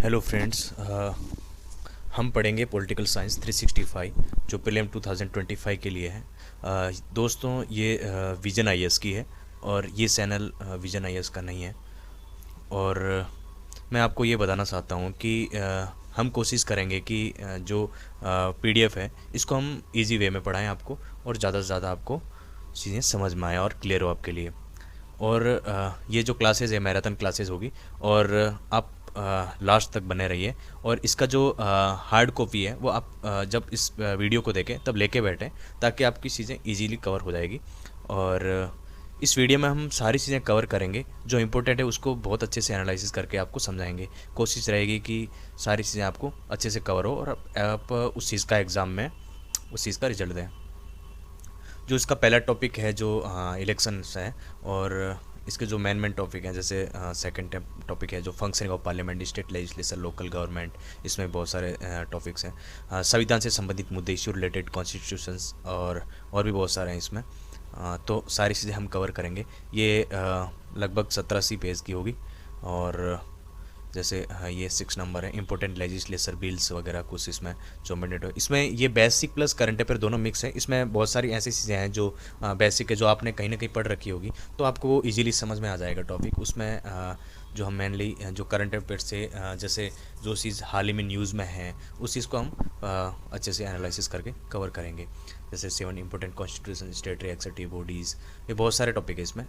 Hello friends, हम पढ़ेंगे political science 365 जो प्रीलिम 2025 के लिए है। दोस्तों, ये विजन आईएएस की है और ये चैनल विजन आईएएस का नहीं है। और मैं आपको ये बताना चाहता हूँ कि हम कोशिश करेंगे कि जो पीडीएफ है इसको हम इजी वे में पढ़ाएं आपको, और ज़्यादा से ज़्यादा आपको चीज़ें समझ में आए और क्लियर हो आपके लिए। और ये जो क्लासेस है मैराथन क्लासेस होगी, और आप लास्ट तक बने रहिए। और इसका जो हार्ड कॉपी है वो आप जब इस वीडियो को देखें तब लेके बैठें, ताकि आपकी चीज़ें इजीली कवर हो जाएगी। और इस वीडियो में हम सारी चीज़ें कवर करेंगे, जो इम्पोर्टेंट है उसको बहुत अच्छे से एनालिसिस करके आपको समझाएंगे। कोशिश रहेगी कि सारी चीज़ें आपको अच्छे से कवर हो और आप उस चीज़ का एग्ज़ाम में उस चीज़ का रिजल्ट दें। जो इसका पहला टॉपिक है जो इलेक्शंस है, और इसके जो मेन टॉपिक हैं, जैसे सेकंड टॉपिक है जो functioning of parliament, state legislature, local government. इसमें बहुत सारे टॉपिक्स हैं। संविधान से संबंधित मुद्दे, इशू रिलेटेड, कॉन्स्टिट्यूशंस और भी बहुत सारे हैं इसमें। तो सारी चीज़ें हम कवर करेंगे। ये लगभग 17-80 पेज की होगी। और जैसे ये 6 नंबर है, इंपॉर्टेंट लेजिस्लेचर बिल्स वगैरह कुछ इसमें जो मैंडेटरी। इसमें ये बेसिक प्लस करंट अफेयर दोनों मिक्स है। इसमें बहुत सारी ऐसी चीज़ें हैं जो बेसिक है, जो आपने कहीं ना कहीं पढ़ रखी होगी, तो आपको वो इजीली समझ में आ जाएगा टॉपिक। उसमें जो हम मेनली जो करंट अफेयर से जैसे जो चीज़ हाल ही में न्यूज़ में है उस चीज़ को हम अच्छे से एनालिसिस करके कवर करेंगे। जैसे 7 इंपॉर्टेंट कॉन्स्टिट्यूशन, स्टेटरी एक्सेक्यूटिव बॉडीज़, ये बहुत सारे टॉपिक है इसमें।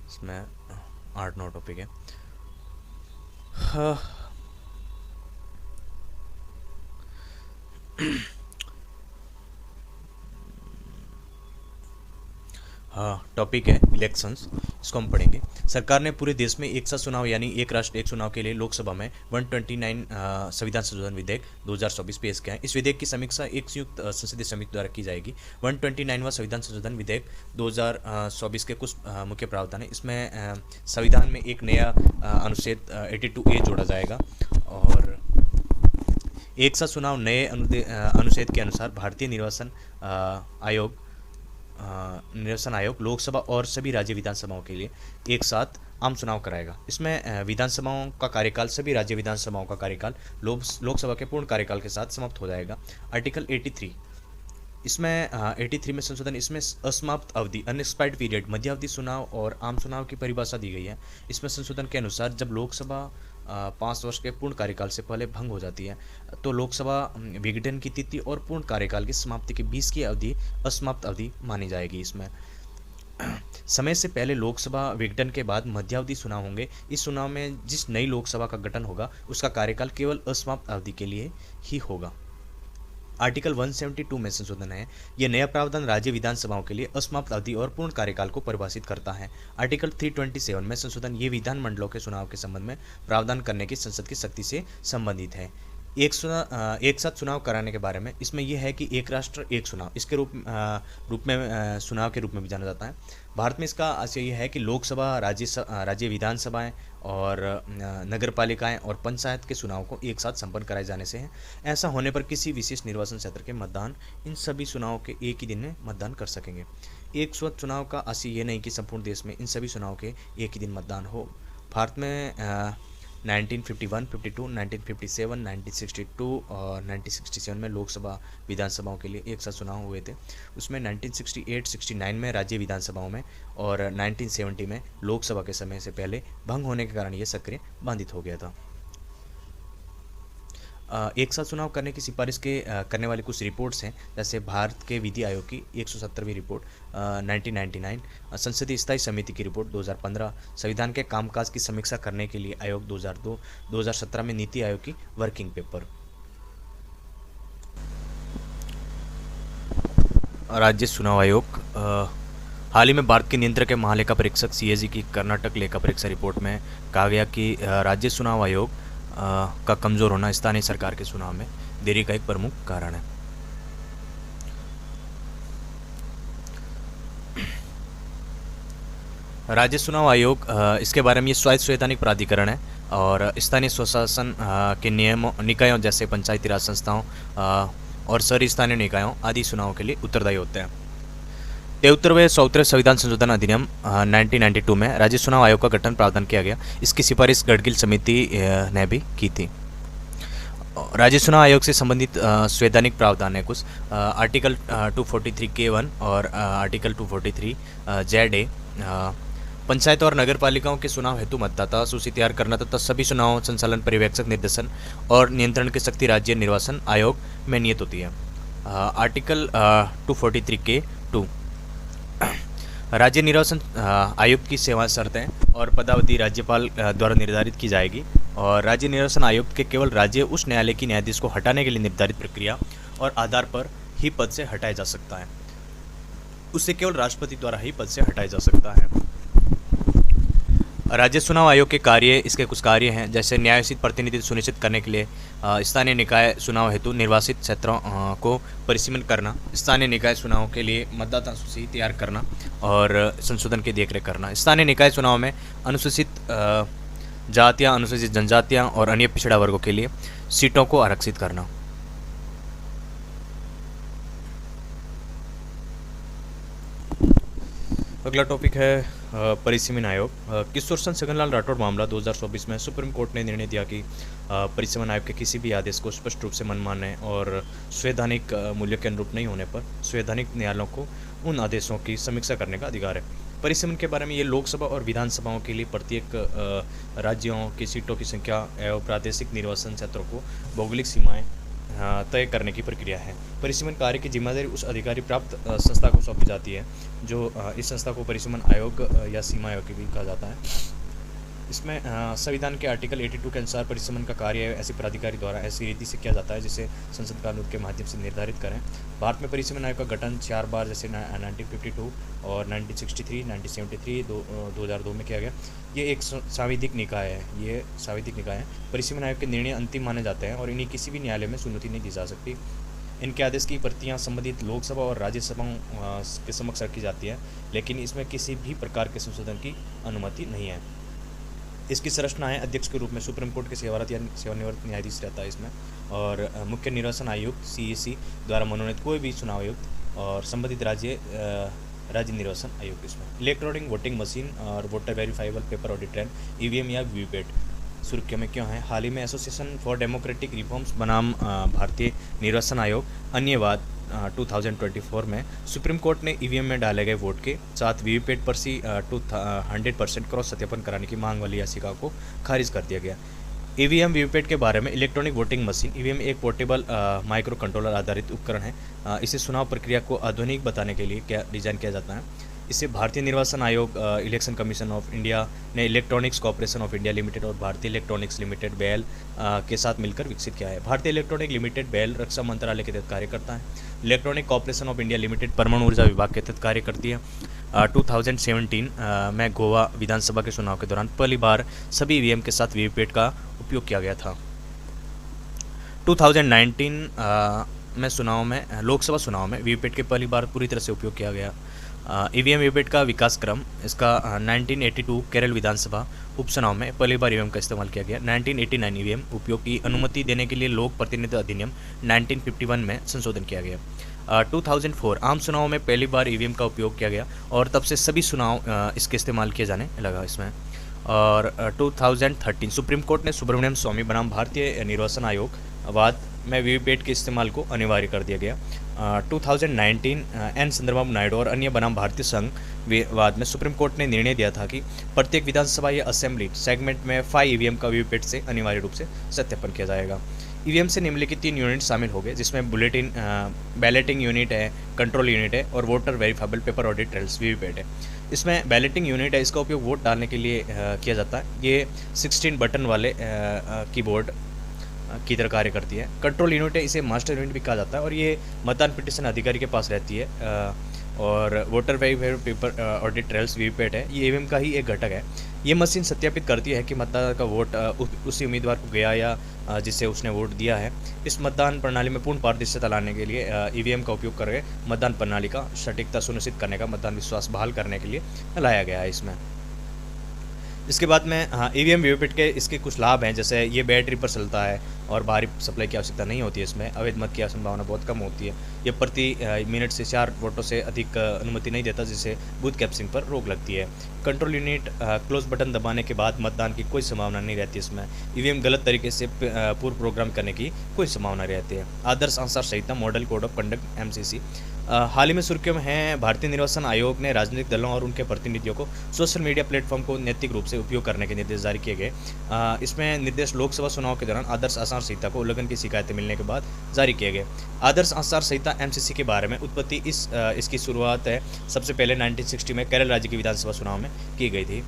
इसमें 8-9 टॉपिक है। हाँ। हाँ, टॉपिक है इलेक्शंस, इसको हम पढ़ेंगे। सरकार ने पूरे देश में एक साथ चुनाव यानी एक राष्ट्र एक चुनाव के लिए लोकसभा में 129 संविधान संशोधन विधेयक 2024 पेश किया है। इस विधेयक की समीक्षा एक संयुक्त संसदीय समिति द्वारा की जाएगी। 129वां संविधान संशोधन विधेयक 2024 के कुछ मुख्य प्रावधान है। इसमें संविधान में एक नया अनुच्छेद 82A जोड़ा जाएगा, और एक साथ चुनाव नए अनुच्छेद के अनुसार भारतीय निर्वाचन आयोग लोकसभा और सभी राज्य विधानसभाओं के लिए एक साथ आम चुनाव कराएगा। इसमें विधानसभाओं का कार्यकाल, सभी राज्य विधानसभाओं का कार्यकाल लोकसभा के पूर्ण कार्यकाल के साथ समाप्त हो जाएगा। आर्टिकल 83, इसमें 83 में संशोधन, इसमें असमाप्त अवधि, अनएक्सपायर्ड पीरियड, मध्यावधि चुनाव और आम चुनाव की परिभाषा दी गई है। इसमें संशोधन के अनुसार जब लोकसभा 5 वर्ष के पूर्ण कार्यकाल से पहले भंग हो जाती है, तो लोकसभा विघटन की तिथि और पूर्ण कार्यकाल की समाप्ति के बीच की अवधि असमाप्त अवधि मानी जाएगी। इसमें समय से पहले लोकसभा विघटन के बाद मध्यावधि चुनाव होंगे। इस चुनाव में जिस नई लोकसभा का गठन होगा उसका कार्यकाल केवल असमाप्त अवधि के लिए ही होगा। आर्टिकल 172 में संशोधन है। यह नया प्रावधान राज्य विधानसभाओं के लिए असमाप्त अवधि और पूर्ण कार्यकाल को परिभाषित करता है। आर्टिकल 327 में संशोधन ये विधानमंडलों के चुनाव के संबंध में प्रावधान करने की संसद की शक्ति से संबंधित है। एक साथ चुनाव कराने के बारे में इसमें यह है कि एक राष्ट्र एक चुनाव, इसके रूप में चुनाव के रूप में भी जाना जाता है। भारत में इसका आशय यह है कि लोकसभा, राज्य विधानसभाएं और नगर पालिकाएं और पंचायत के चुनाव को एक साथ संपन्न कराए जाने से है। ऐसा होने पर किसी विशेष निर्वाचन क्षेत्र के मतदान इन सभी चुनावों के एक ही दिन में मतदान कर सकेंगे। एक साथ चुनाव का आशय ये नहीं कि संपूर्ण देश में इन सभी चुनाव के एक ही दिन मतदान हो। भारत में 1951, 52, 1957, 1962 और 1967 में लोकसभा विधानसभाओं के लिए एक साथ चुनाव हुए थे। उसमें 1968-69 में राज्य विधानसभाओं में और 1970 में लोकसभा के समय से पहले भंग होने के कारण यह सक्रिय बाधित हो गया था। एक साथ चुनाव करने की सिफारिश करने वाली कुछ रिपोर्ट्स हैं, जैसे भारत के विधि आयोग की 170वीं रिपोर्ट 1999, संसदीय स्थायी समिति की रिपोर्ट 2015, संविधान के कामकाज की समीक्षा करने के लिए आयोग 2002, 2017 में नीति आयोग की वर्किंग पेपर। राज्य चुनाव आयोग हाल ही में भारत के नियंत्रक के महालेखा परीक्षक CAG की कर्नाटक लेखा परीक्षा रिपोर्ट में कहा गया कि राज्य चुनाव आयोग का कमज़ोर होना स्थानीय सरकार के चुनाव में देरी का एक प्रमुख कारण है। राज्य चुनाव आयोग इसके बारे में ये स्वायत्त संवैधानिक प्राधिकरण है, और स्थानीय स्वशासन के निकायों जैसे पंचायती राज संस्थाओं और शहरी स्थानीय निकायों आदि चुनावों के लिए उत्तरदायी होते हैं। 73वें 100वें संविधान संशोधन अधिनियम 1992 में राज्य चुनाव आयोग का गठन प्रावधान किया गया। इसकी सिफारिश गडगिल समिति ने भी की थी। राज्य चुनाव आयोग से संबंधित संवैधानिक प्रावधान है कुछ। आर्टिकल 243 K1 और आर्टिकल 243 ZA पंचायत और नगर पालिकाओं के चुनाव हेतु मतदाता सूची तैयार करना तथा सभी चुनाव संचालन पर्यवेक्षक निर्देशन और नियंत्रण की शक्ति राज्य निर्वाचन आयोग में नियत होती है। आर्टिकल 243 K2 राज्य निर्वाचन आयुक्त की सेवा शर्तें और पदावधि राज्यपाल द्वारा निर्धारित की जाएगी और राज्य निर्वाचन आयुक्त के केवल राज्य उच्च न्यायालय की न्यायाधीश को हटाने के लिए निर्धारित प्रक्रिया और आधार पर ही पद से हटाया जा सकता है। उसे केवल राष्ट्रपति द्वारा ही पद से हटाया जा सकता है। राज्य चुनाव आयोग के कार्य, इसके कुछ कार्य हैं जैसे न्यायोचित प्रतिनिधित्व सुनिश्चित करने के लिए स्थानीय निकाय चुनाव हेतु निर्वासित क्षेत्रों को परिसीमन करना, स्थानीय निकाय चुनाव के लिए मतदाता सूची तैयार करना और संशोधन की देखरेख करना, स्थानीय निकाय चुनाव में अनुसूचित जातियाँ, अनुसूचित जनजातियाँ और अन्य पिछड़ा वर्गों के लिए सीटों को आरक्षित करना। अगला टॉपिक है परिसीमन आयोग। किशोर चंद्र छगनलाल राठौड़ मामला 2024 में सुप्रीम कोर्ट ने निर्णय दिया कि परिसीमन आयोग के किसी भी आदेश को स्पष्ट रूप से मनमाने और संवैधानिक मूल्य के अनुरूप नहीं होने पर संवैधानिक न्यायालयों को उन आदेशों की समीक्षा करने का अधिकार है। परिसीमन के बारे में ये लोकसभा और विधानसभाओं के लिए प्रत्येक राज्यों की सीटों की संख्या एवं प्रादेशिक निर्वाचन क्षेत्रों को भौगोलिक सीमाएँ तय करने की प्रक्रिया है। परिसीमन कार्य की जिम्मेदारी उस अधिकारी प्राप्त संस्था को सौंपी जाती है जो इस संस्था को परिसीमन आयोग या सीमा आयोग भी कहा जाता है। इसमें संविधान के आर्टिकल 82 के अनुसार परिसीमन का कार्य ऐसे प्राधिकारी द्वारा ऐसी रीति से किया जाता है जिसे संसद कानून के माध्यम से निर्धारित करें। भारत में परिसीमन आयोग का गठन 4 बार जैसे 1952 और 1963, 1973, 2002 में किया गया। ये एक सांविधिक निकाय है। परिसीमन आयोग के निर्णय अंतिम माने जाते हैं और इन्हें किसी भी न्यायालय में चुनौती नहीं दी जा सकती। इनके आदेश की प्रतियां संबंधित लोकसभा और राज्यसभाओं के समक्ष रखी जाती है, लेकिन इसमें किसी भी प्रकार के संशोधन की अनुमति नहीं है। इसकी संरचना है अध्यक्ष के रूप में सुप्रीम कोर्ट के सेवारत या सेवानिवृत्त न्यायाधीश रहता है इसमें, और मुख्य निर्वाचन आयुक्त CAC द्वारा मनोनीत कोई भी चुनाव आयुक्त और संबंधित राज्य निर्वाचन आयोग इसमें। इलेक्ट्रॉनिक वोटिंग मशीन और voter verifiable paper audit train EVM या वीवीपैट सुर्खियों में क्यों है? हाल ही में एसोसिएशन फॉर डेमोक्रेटिक रिफॉर्म्स बनाम भारतीय निर्वाचन आयोग अन्यवाद 2024 में सुप्रीम कोर्ट ने EVM में डाले गए वोट के साथ वीवीपैट पर 100% क्रॉस सत्यापन कराने की मांग वाली याचिका को खारिज कर दिया गया। EVM वीवीपैट के बारे में इलेक्ट्रॉनिक वोटिंग मशीन EVM एक पोर्टेबल माइक्रो कंट्रोलर आधारित उपकरण है। इसे चुनाव प्रक्रिया को आधुनिक बताने के लिए डिजाइन किया जाता है। इसे भारतीय निर्वाचन आयोग, इलेक्शन कमीशन ऑफ इंडिया ने electronics corporation of India limited और भारतीय इलेक्ट्रॉनिक्स लिमिटेड BEL के साथ मिलकर विकसित किया है। भारतीय इलेक्ट्रॉनिक लिमिटेड BEL रक्षा मंत्रालय के तहत कार्य करता है। Electronic corporation of India limited परमाणु ऊर्जा विभाग के तहत कार्य करती है। 2017 में गोवा विधानसभा के चुनाव के दौरान पहली बार सभी EVM के साथ वीवीपैट का उपयोग किया गया था। 2019 में लोकसभा चुनाव में वीवीपैट के पहली बार पूरी तरह से उपयोग किया गया। EVM वीवीपैट का विकास क्रम इसका 1982 केरल विधानसभा उपचुनाव में पहली बार EVM का इस्तेमाल किया गया। 1989 EVM उपयोग की अनुमति देने के लिए लोक प्रतिनिधित्व अधिनियम 1951 में संशोधन किया गया। 2004 आम चुनाव में पहली बार EVM का उपयोग किया गया और तब से सभी चुनाव इसके इस्तेमाल किए जाने लगा इसमें। और 2013 सुप्रीम कोर्ट ने सुब्रमण्यम स्वामी बनाम भारतीय निर्वाचन आयोग वाद में वीवीपैट के इस्तेमाल को अनिवार्य कर दिया गया। 2019 N चंद्रबाबू नायडू और अन्य बनाम भारतीय संघ विवाद में सुप्रीम कोर्ट ने निर्णय दिया था कि प्रत्येक विधानसभा या असेंबली सेगमेंट में 5 EVM का वीवीपैट से अनिवार्य रूप से सत्यापन किया जाएगा। EVM से निम्नलिखित 3 यूनिट शामिल हो गए, जिसमें बैलेटिंग यूनिट है, कंट्रोल यूनिट है और voter verifiable paper audit trails VVPAT है। इसमें बैलेटिंग यूनिट है, इसका उपयोग वोट डालने के लिए किया जाता है। ये 16 बटन वाले कीबोर्ड की तरह कार्य करती है। कंट्रोल यूनिट है, इसे मास्टर यूनिट भी कहा जाता है और ये मतदान पिटीशन अधिकारी के पास रहती है। और voter verified paper audit trails VVPAT है, ये EVM का ही एक घटक है। ये मशीन सत्यापित करती है कि मतदाता का वोट उसी उम्मीदवार को गया या जिससे उसने वोट दिया है। इस मतदान प्रणाली में पूर्ण पारदर्शिता लाने के लिए EVM का उपयोग करके मतदान प्रणाली का सटीकता सुनिश्चित करने का, मतदान विश्वास बहाल करने के लिए लाया गया है इसमें। इसके बाद में EVM वीवीपैट के इसके कुछ लाभ हैं, जैसे ये बैटरी पर चलता है और बाहरी सप्लाई की आवश्यकता नहीं होती है। इसमें अवैध मत की संभावना बहुत कम होती है। ये प्रति मिनट से 4 वोटों से अधिक अनुमति नहीं देता, जिससे बूथ कैप्चरिंग पर रोक लगती है। कंट्रोल यूनिट क्लोज बटन दबाने के बाद मतदान की कोई संभावना नहीं रहती। इसमें ईवीएम गलत तरीके से पूर्व प्रोग्राम करने की कोई संभावना रहती है। आदर्श आचार संहिता model code of conduct MCC हाल ही में सुर्खियों में है। भारतीय निर्वाचन आयोग ने राजनीतिक दलों और उनके प्रतिनिधियों को सोशल मीडिया प्लेटफॉर्म को नैतिक रूप से उपयोग करने के निर्देश जारी किए गए। इसमें निर्देश लोकसभा चुनाव के दौरान आदर्श आचार संहिता को उल्लंघन की शिकायतें मिलने के बाद जारी किए गए। आदर्श आचार संहिता एमसीसी के बारे में उत्पत्ति इसकी शुरुआत है सबसे पहले 1960 में केरल राज्य की विधानसभा चुनाव में की गई थी।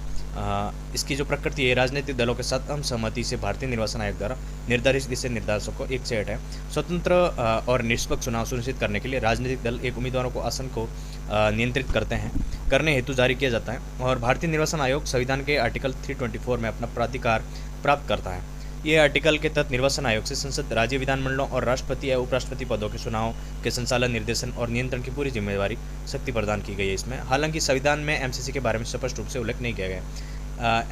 इसकी जो प्रकृति है, राजनीतिक दलों के साथ सहमति से भारतीय निर्वाचन आयोग द्वारा निर्धारित दिशा निर्देशों को एक सेट है। स्वतंत्र और निष्पक्ष चुनाव सुनिश्चित करने के लिए राजनीतिक दल एक उम्मीदवारों को आसन को नियंत्रित करने हेतु जारी किया जाता है। और भारतीय निर्वाचन आयोग संविधान के आर्टिकल 324 में अपना प्राधिकार प्राप्त करता है। ये आर्टिकल के तहत निर्वाचन आयोग से संसद, राज्य विधानमंडलों और राष्ट्रपति या उपराष्ट्रपति पदों के चुनाव के संचालन, निर्देशन और नियंत्रण की पूरी जिम्मेदारी शक्ति प्रदान की गई है इसमें। हालांकि संविधान में एमसीसी के बारे में स्पष्ट रूप से उल्लेख नहीं किया गया।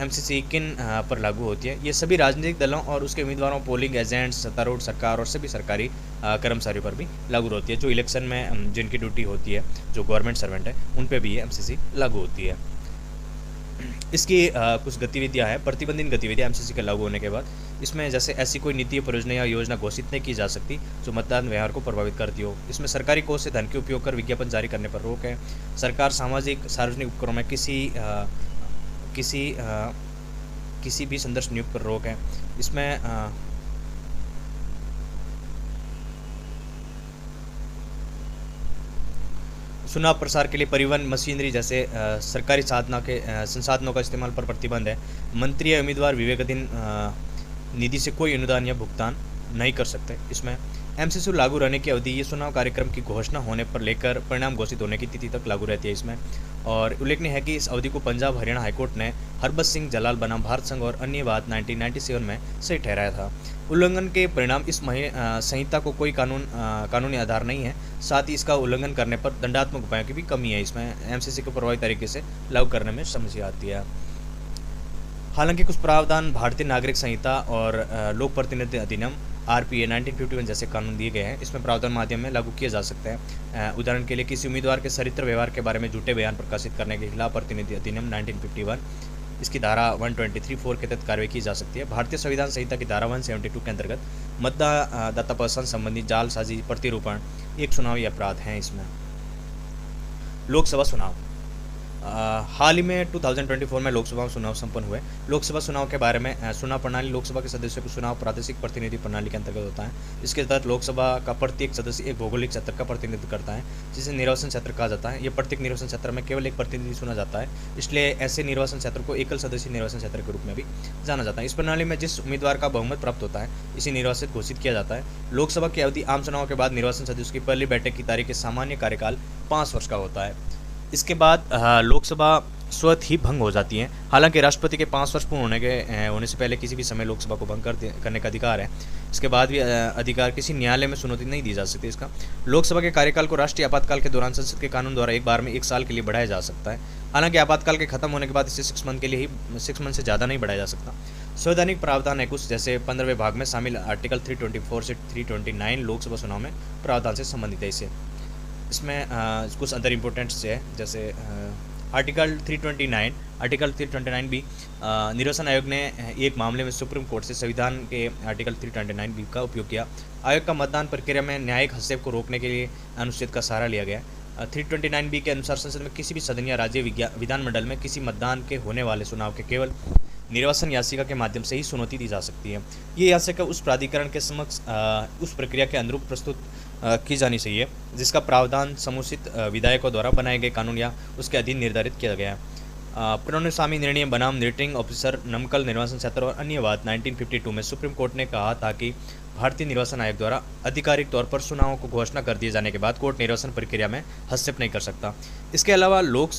एमसीसी किन पर लागू होती है? ये सभी राजनीतिक दलों और उसके उम्मीदवारों, पोलिंग एजेंट्स, सत्तारूढ़ सरकार और सभी सरकारी कर्मचारियों पर भी लागू होती है। जो इलेक्शन में जिनकी ड्यूटी होती है, जो गवर्नमेंट सर्वेंट है, उन पर भी ये एमसीसी लागू होती है। इसकी कुछ गतिविधियां हैं। प्रतिबंधित गतिविधियां एमसीसी के लागू होने के बाद इसमें जैसे ऐसी कोई नीति, परियोजना या योजना घोषित नहीं की जा सकती जो मतदान व्यवहार को प्रभावित करती हो। इसमें सरकारी कोष से धन के उपयोग कर विज्ञापन जारी करने पर रोक है। सरकार सार्वजनिक उपकरणों में किसी भी संदर्श नियुक्त पर रोक है। इसमें चुनाव प्रसार के लिए परिवहन मशीनरी जैसे सरकारी संसाधनों का इस्तेमाल पर प्रतिबंध है। मंत्री या उम्मीदवार विवेकाधीन निधि से कोई अनुदान या भुगतान नहीं कर सकते। इसमें एमसीसी लागू रहने की अवधि ये चुनाव कार्यक्रम की घोषणा होने पर लेकर परिणाम घोषित होने की तिथि तक लागू रहती है इसमें। और उल्लेखनीय है कि इस अवधि को पंजाब हरियाणा हाईकोर्ट ने हरबंस सिंह जलाल बनाम भारत संघ और अन्य बात 1997 में सही ठहराया था। उल्लंघन के परिणाम इस संहिता को कोई कानूनी आधार नहीं है। साथ ही इसका उल्लंघन करने पर दंडात्मक उपायों की भी कमी है। इसमें एमसीसी को प्रभावी तरीके से लागू करने में समस्या आती है। हालांकि कुछ प्रावधान भारतीय नागरिक संहिता और लोक प्रतिनिधि अधिनियम आरपीए 1951 जैसे कानून दिए गए हैं। इसमें प्रावधान माध्यम में लागू किए जा सकते हैं। उदाहरण के लिए किसी उम्मीदवार के चरित्र व्यवहार के बारे में झूठे बयान प्रकाशित करने के खिलाफ प्रतिनिधि अधिनियम 1951 इसकी धारा 123(4) के तहत कार्रवाई की जा सकती है। भारतीय संविधान संहिता की धारा 172 के अंतर्गत मतदाता पहचान संबंधी जालसाजी, प्रतिरूपण एक चुनावी अपराध हैं। इसमें लोकसभा चुनाव हाल ही में 2024 में लोकसभा चुनाव संपन्न हुए। लोकसभा चुनाव के बारे में चुनाव प्रणाली लोकसभा के सदस्यों को चुनाव प्रादेशिक प्रतिनिधि प्रणाली के अंतर्गत होता है। इसके तहत लोकसभा का प्रत्येक सदस्य एक भौगोलिक क्षेत्र का प्रतिनिधित्व करता है, जिसे निर्वाचन क्षेत्र कहा जाता है। यह प्रत्येक निर्वाचन क्षेत्र में केवल एक प्रतिनिधि चुना जाता है, इसलिए ऐसे निर्वाचन क्षेत्र को एकल सदस्यीय निर्वाचन क्षेत्र के रूप में भी जाना जाता है। इस प्रणाली में जिस उम्मीदवार का बहुमत प्राप्त होता है, इसी निर्वाचित घोषित किया जाता है। लोकसभा की अवधि आम चुनाव के बाद निर्वाचन सदस्य की पहली बैठक की तारीख के सामान्य कार्यकाल 5 वर्ष का होता है। इसके बाद लोकसभा स्वतः ही भंग हो जाती है। हालांकि राष्ट्रपति के 5 वर्ष पूर्ण होने से पहले किसी भी समय लोकसभा को भंग करने का अधिकार है। इसके बाद भी अधिकार किसी न्यायालय में चुनौती नहीं दी जा सकती। इसका लोकसभा के कार्यकाल को राष्ट्रीय आपातकाल के दौरान संसद के कानून द्वारा एक बार में 1 साल के लिए बढ़ाया जा सकता है। हालांकि आपातकाल के खत्म होने के बाद इसे 6 मंथ के लिए ही 6 मंथ से ज़्यादा नहीं बढ़ाया जा सकता। संवैधानिक प्रावधान है कुछ, जैसे 15वें भाग में शामिल आर्टिकल 324 से 329 लोकसभा चुनाव में प्रावधान से संबंधित है। इसमें कुछ अदर इम्पोर्टेंट्स है, जैसे आर्टिकल 329 भी निर्वाचन आयोग ने एक मामले में सुप्रीम कोर्ट से संविधान के आर्टिकल 329 बी का उपयोग किया। आयोग का मतदान प्रक्रिया में न्यायिक हस्तक्षेप को रोकने के लिए अनुच्छेद का सहारा लिया गया। 329 बी के अनुसार संसद में किसी भी सदन या राज्य विधानमंडल में किसी मतदान के होने वाले चुनाव के केवल निर्वाचन याचिका के माध्यम से ही चुनौती दी जा सकती है। ये याचिका उस प्राधिकरण के समक्ष उस प्रक्रिया के अनुरूप प्रस्तुत की जानी चाहिए जिसका प्रावधान समुचित विधायकों द्वारा बनाए गए कानून या उसके अधीन निर्धारित किया गया है। पुनर्स्वामी निर्णय बनाम रिटर्निंग ऑफिसर नमकल निर्वाचन क्षेत्र और अन्य बात 1952 में सुप्रीम कोर्ट ने कहा था कि भारतीय निर्वाचन आयोग द्वारा आधिकारिक तौर पर चुनावों को घोषणा कर दिए जाने के बाद कोर्ट निर्वाचन प्रक्रिया में हस्तक्षेप नहीं कर सकता। इसके अलावा लोक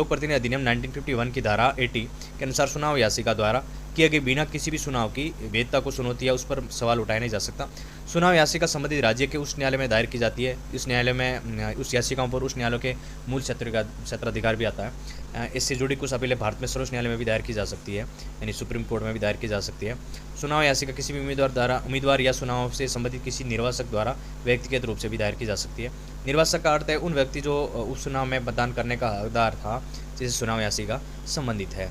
प्रतिनिधि अधिनियम 1951 की धारा 80 के अनुसार चुनाव याचिका द्वारा किए गए बिना किसी भी चुनाव की वैधता को चुनौती या उस पर सवाल उठाया नहीं जा सकता। चुनाव याचिका संबंधित राज्य के उच्च न्यायालय में दायर की जाती है। इस न्यायालय में उस याचिकाओं पर उस न्यायालय के मूल क्षेत्राधिकार भी आता है। इससे जुड़ी कुछ अपीलें भारत में सर्वोच्च न्यायालय में भी दायर की जा सकती है, यानी सुप्रीम कोर्ट में भी दायर की जा सकती है। चुनाव याचिका किसी भी उम्मीदवार या चुनाव से संबंधित किसी निर्वाचक द्वारा व्यक्तिगत रूप से भी दायर की जा सकती है। निर्वाचक का अर्थ है उन व्यक्ति जो उस चुनाव में मतदान करने का हकदार था जिससे चुनाव याचिका संबंधित है।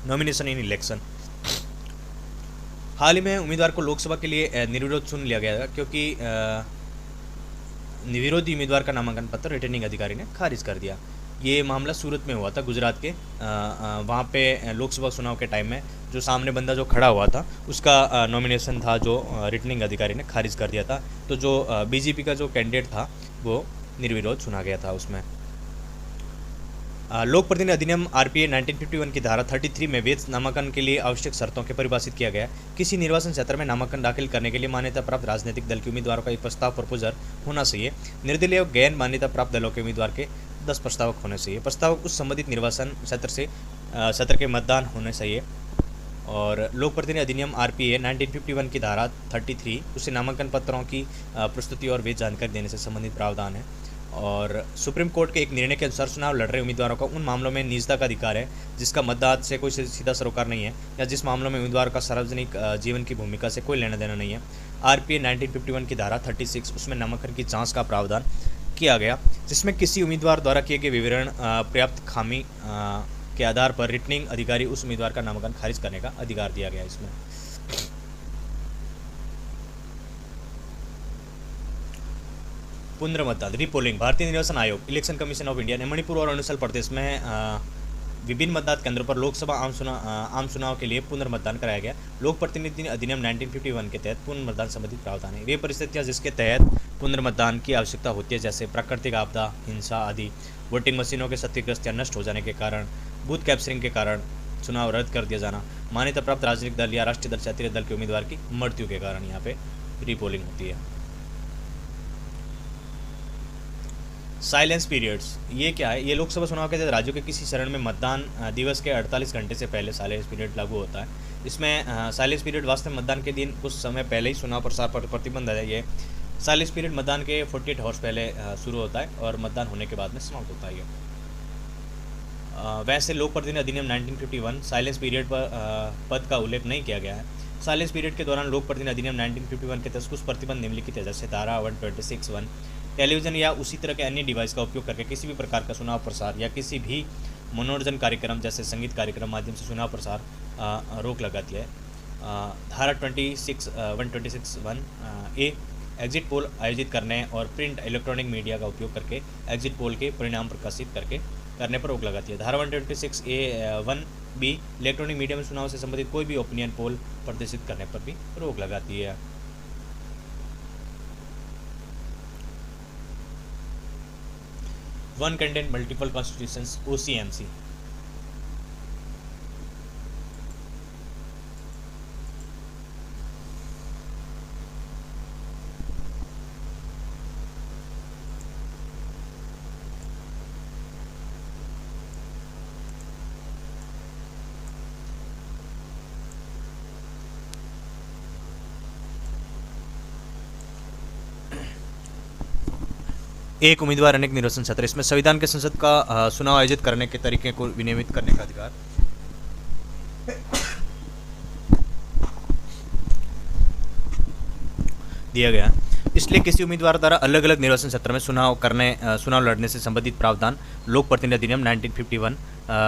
नॉमिनेशन इन इलेक्शन। हाल ही में उम्मीदवार को लोकसभा के लिए निर्विरोध चुन लिया गया क्योंकि विरोधी उम्मीदवार का नामांकन पत्र रिटर्निंग अधिकारी ने खारिज कर दिया। ये मामला सूरत में हुआ था, गुजरात के। वहाँ पे लोकसभा चुनाव के टाइम में जो सामने बंदा जो खड़ा हुआ था उसका नॉमिनेशन था जो रिटर्निंग अधिकारी ने खारिज कर दिया था। तो जो बीजेपी का जो कैंडिडेट था वो निर्विरोध चुना गया था उसमें। लोक प्रतिनिधि अधिनियम आरपीए 1951 की धारा 33 में वैध नामांकन के लिए आवश्यक शर्तों के परिभाषित किया गया है। किसी निर्वाचन क्षेत्र में नामांकन दाखिल करने के लिए मान्यता प्राप्त राजनीतिक दल के उम्मीदवारों का एक प्रस्ताव प्रपोजर होना चाहिए। निर्दलीय और गैर मान्यता प्राप्त दलों के उम्मीदवार के 10 प्रस्तावक होने चाहिए। प्रस्तावक उस संबंधित निर्वाचन क्षेत्र के मतदान होने चाहिए। और लोक प्रतिनिधि अधिनियम आरपीए 1951 की धारा 33 उसे नामांकन पत्रों की प्रस्तुति और वैध जानकारी देने से संबंधित प्रावधान है। और सुप्रीम कोर्ट के एक निर्णय के अनुसार चुनाव लड़ रहे उम्मीदवारों को उन मामलों में निजता का अधिकार है जिसका मतदाता से कोई सीधा सरोकार नहीं है या जिस मामलों में उम्मीदवार का सार्वजनिक जीवन की भूमिका से कोई लेना देना नहीं है। आरपीए 1951 की धारा 36 उसमें नामांकन की जांच का प्रावधान किया गया जिसमें किसी उम्मीदवार द्वारा किए गए विवरण पर्याप्त खामी के आधार पर रिटर्निंग अधिकारी उस उम्मीदवार का नामांकन खारिज करने का अधिकार दिया गया। इसमें पुनर्मतदान रीपोलिंग। भारतीय निर्वाचन आयोग इलेक्शन कमीशन ऑफ इंडिया ने मणिपुर और अरुणाचल प्रदेश में विभिन्न मतदान केंद्रों पर लोकसभा आम चुनाव के लिए पुनर्मतदान कराया गया। लोक प्रतिनिधि अधिनियम 1951 के तहत पुनर्मतदान संबंधित प्रावधान है। वे परिस्थितियां जिसके तहत पुनर्मतदान की आवश्यकता होती है जैसे प्राकृतिक आपदा, हिंसा आदि, वोटिंग मशीनों के क्षतिग्रस्त या नष्ट हो जाने के कारण, बूथ कैप्चरिंग के कारण चुनाव रद्द कर दिया जाना, मान्यता प्राप्त राजनीतिक दल या राष्ट्रीय दल क्षेत्रीय दल के उम्मीदवार की मृत्यु के कारण यहाँ पे रीपोलिंग होती है। साइलेंस पीरियड्स ये क्या है? ये लोकसभा चुनाव के तहत राज्यों के किसी चरण में मतदान दिवस के 48 घंटे से पहले साइलेंस पीरियड लागू होता है। इसमें साइलेंस पीरियड वास्तव में मतदान के दिन कुछ समय पहले ही चुनाव प्रसार पर प्रतिबंध है। ये साइलेंस पीरियड मतदान के 48 आवर्स पहले शुरू होता है और मतदान होने के बाद में समाप्त होता है। वैसे लोक प्रतिनिधि अधिनियम 1951 साइलेंस पीरियड पर पद का उल्लेख नहीं किया गया है। साइलेंस पीरियड के दौरान लोक प्रतिनिधि अधिनियम 1951 के तहत कुछ प्रतिबंध निम्नलिखित है जैसे धारा 126(1) टेलीविज़न या उसी तरह के अन्य डिवाइस का उपयोग करके किसी भी प्रकार का चुनाव प्रसार या किसी भी मनोरंजन कार्यक्रम जैसे संगीत कार्यक्रम माध्यम से चुनाव प्रसार रोक लगाती है। धारा 126(1) ए एग्जिट पोल आयोजित करने और प्रिंट इलेक्ट्रॉनिक मीडिया का उपयोग करके एग्जिट पोल के परिणाम प्रकाशित करने पर रोक लगाती है। धारा 126(1) बी इलेक्ट्रॉनिक मीडिया में चुनाव से संबंधित कोई भी ओपिनियन पोल प्रदर्शित करने पर भी रोक लगाती है। One content multiple constitutions OCMC। एक उम्मीदवार अनेक निर्वाचन क्षेत्र। इसमें संविधान के संसद का चुनाव आयोजित करने के तरीके को विनियमित करने का अधिकार दिया गया। इसलिए किसी उम्मीदवार द्वारा अलग अलग निर्वाचन क्षेत्र में चुनाव लड़ने से संबंधित प्रावधान लोक प्रतिनिधि अधिनियम 1951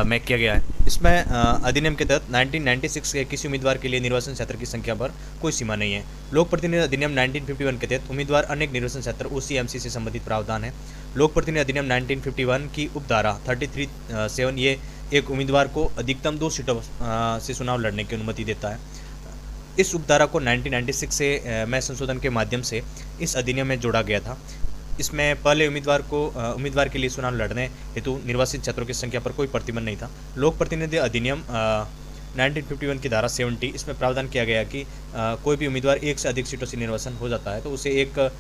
में किया गया है। इसमें अधिनियम के तहत 1996 के किसी उम्मीदवार के लिए निर्वाचन क्षेत्र की संख्या पर कोई सीमा नहीं है। लोक प्रतिनिधि अधिनियम 1951 के तहत उम्मीदवार अनेक निर्वाचन क्षेत्र OCMC से संबंधित प्रावधान है। लोक प्रतिनिधि अधिनियम 1951 की उपधारा 33(7) ये एक उम्मीदवार को अधिकतम 2 सीटों से चुनाव लड़ने की अनुमति देता है। इस उपधारा को 1996 में संशोधन के माध्यम से इस अधिनियम में जोड़ा गया था। इसमें पहले उम्मीदवार के लिए चुनाव लड़ने हेतु निर्वाचित क्षेत्रों की संख्या पर कोई प्रतिबंध नहीं था। लोक प्रतिनिधि अधिनियम 1951 की धारा 70 इसमें प्रावधान किया गया कि कोई भी उम्मीदवार एक से अधिक सीटों से निर्वाचन हो जाता है तो उसे एक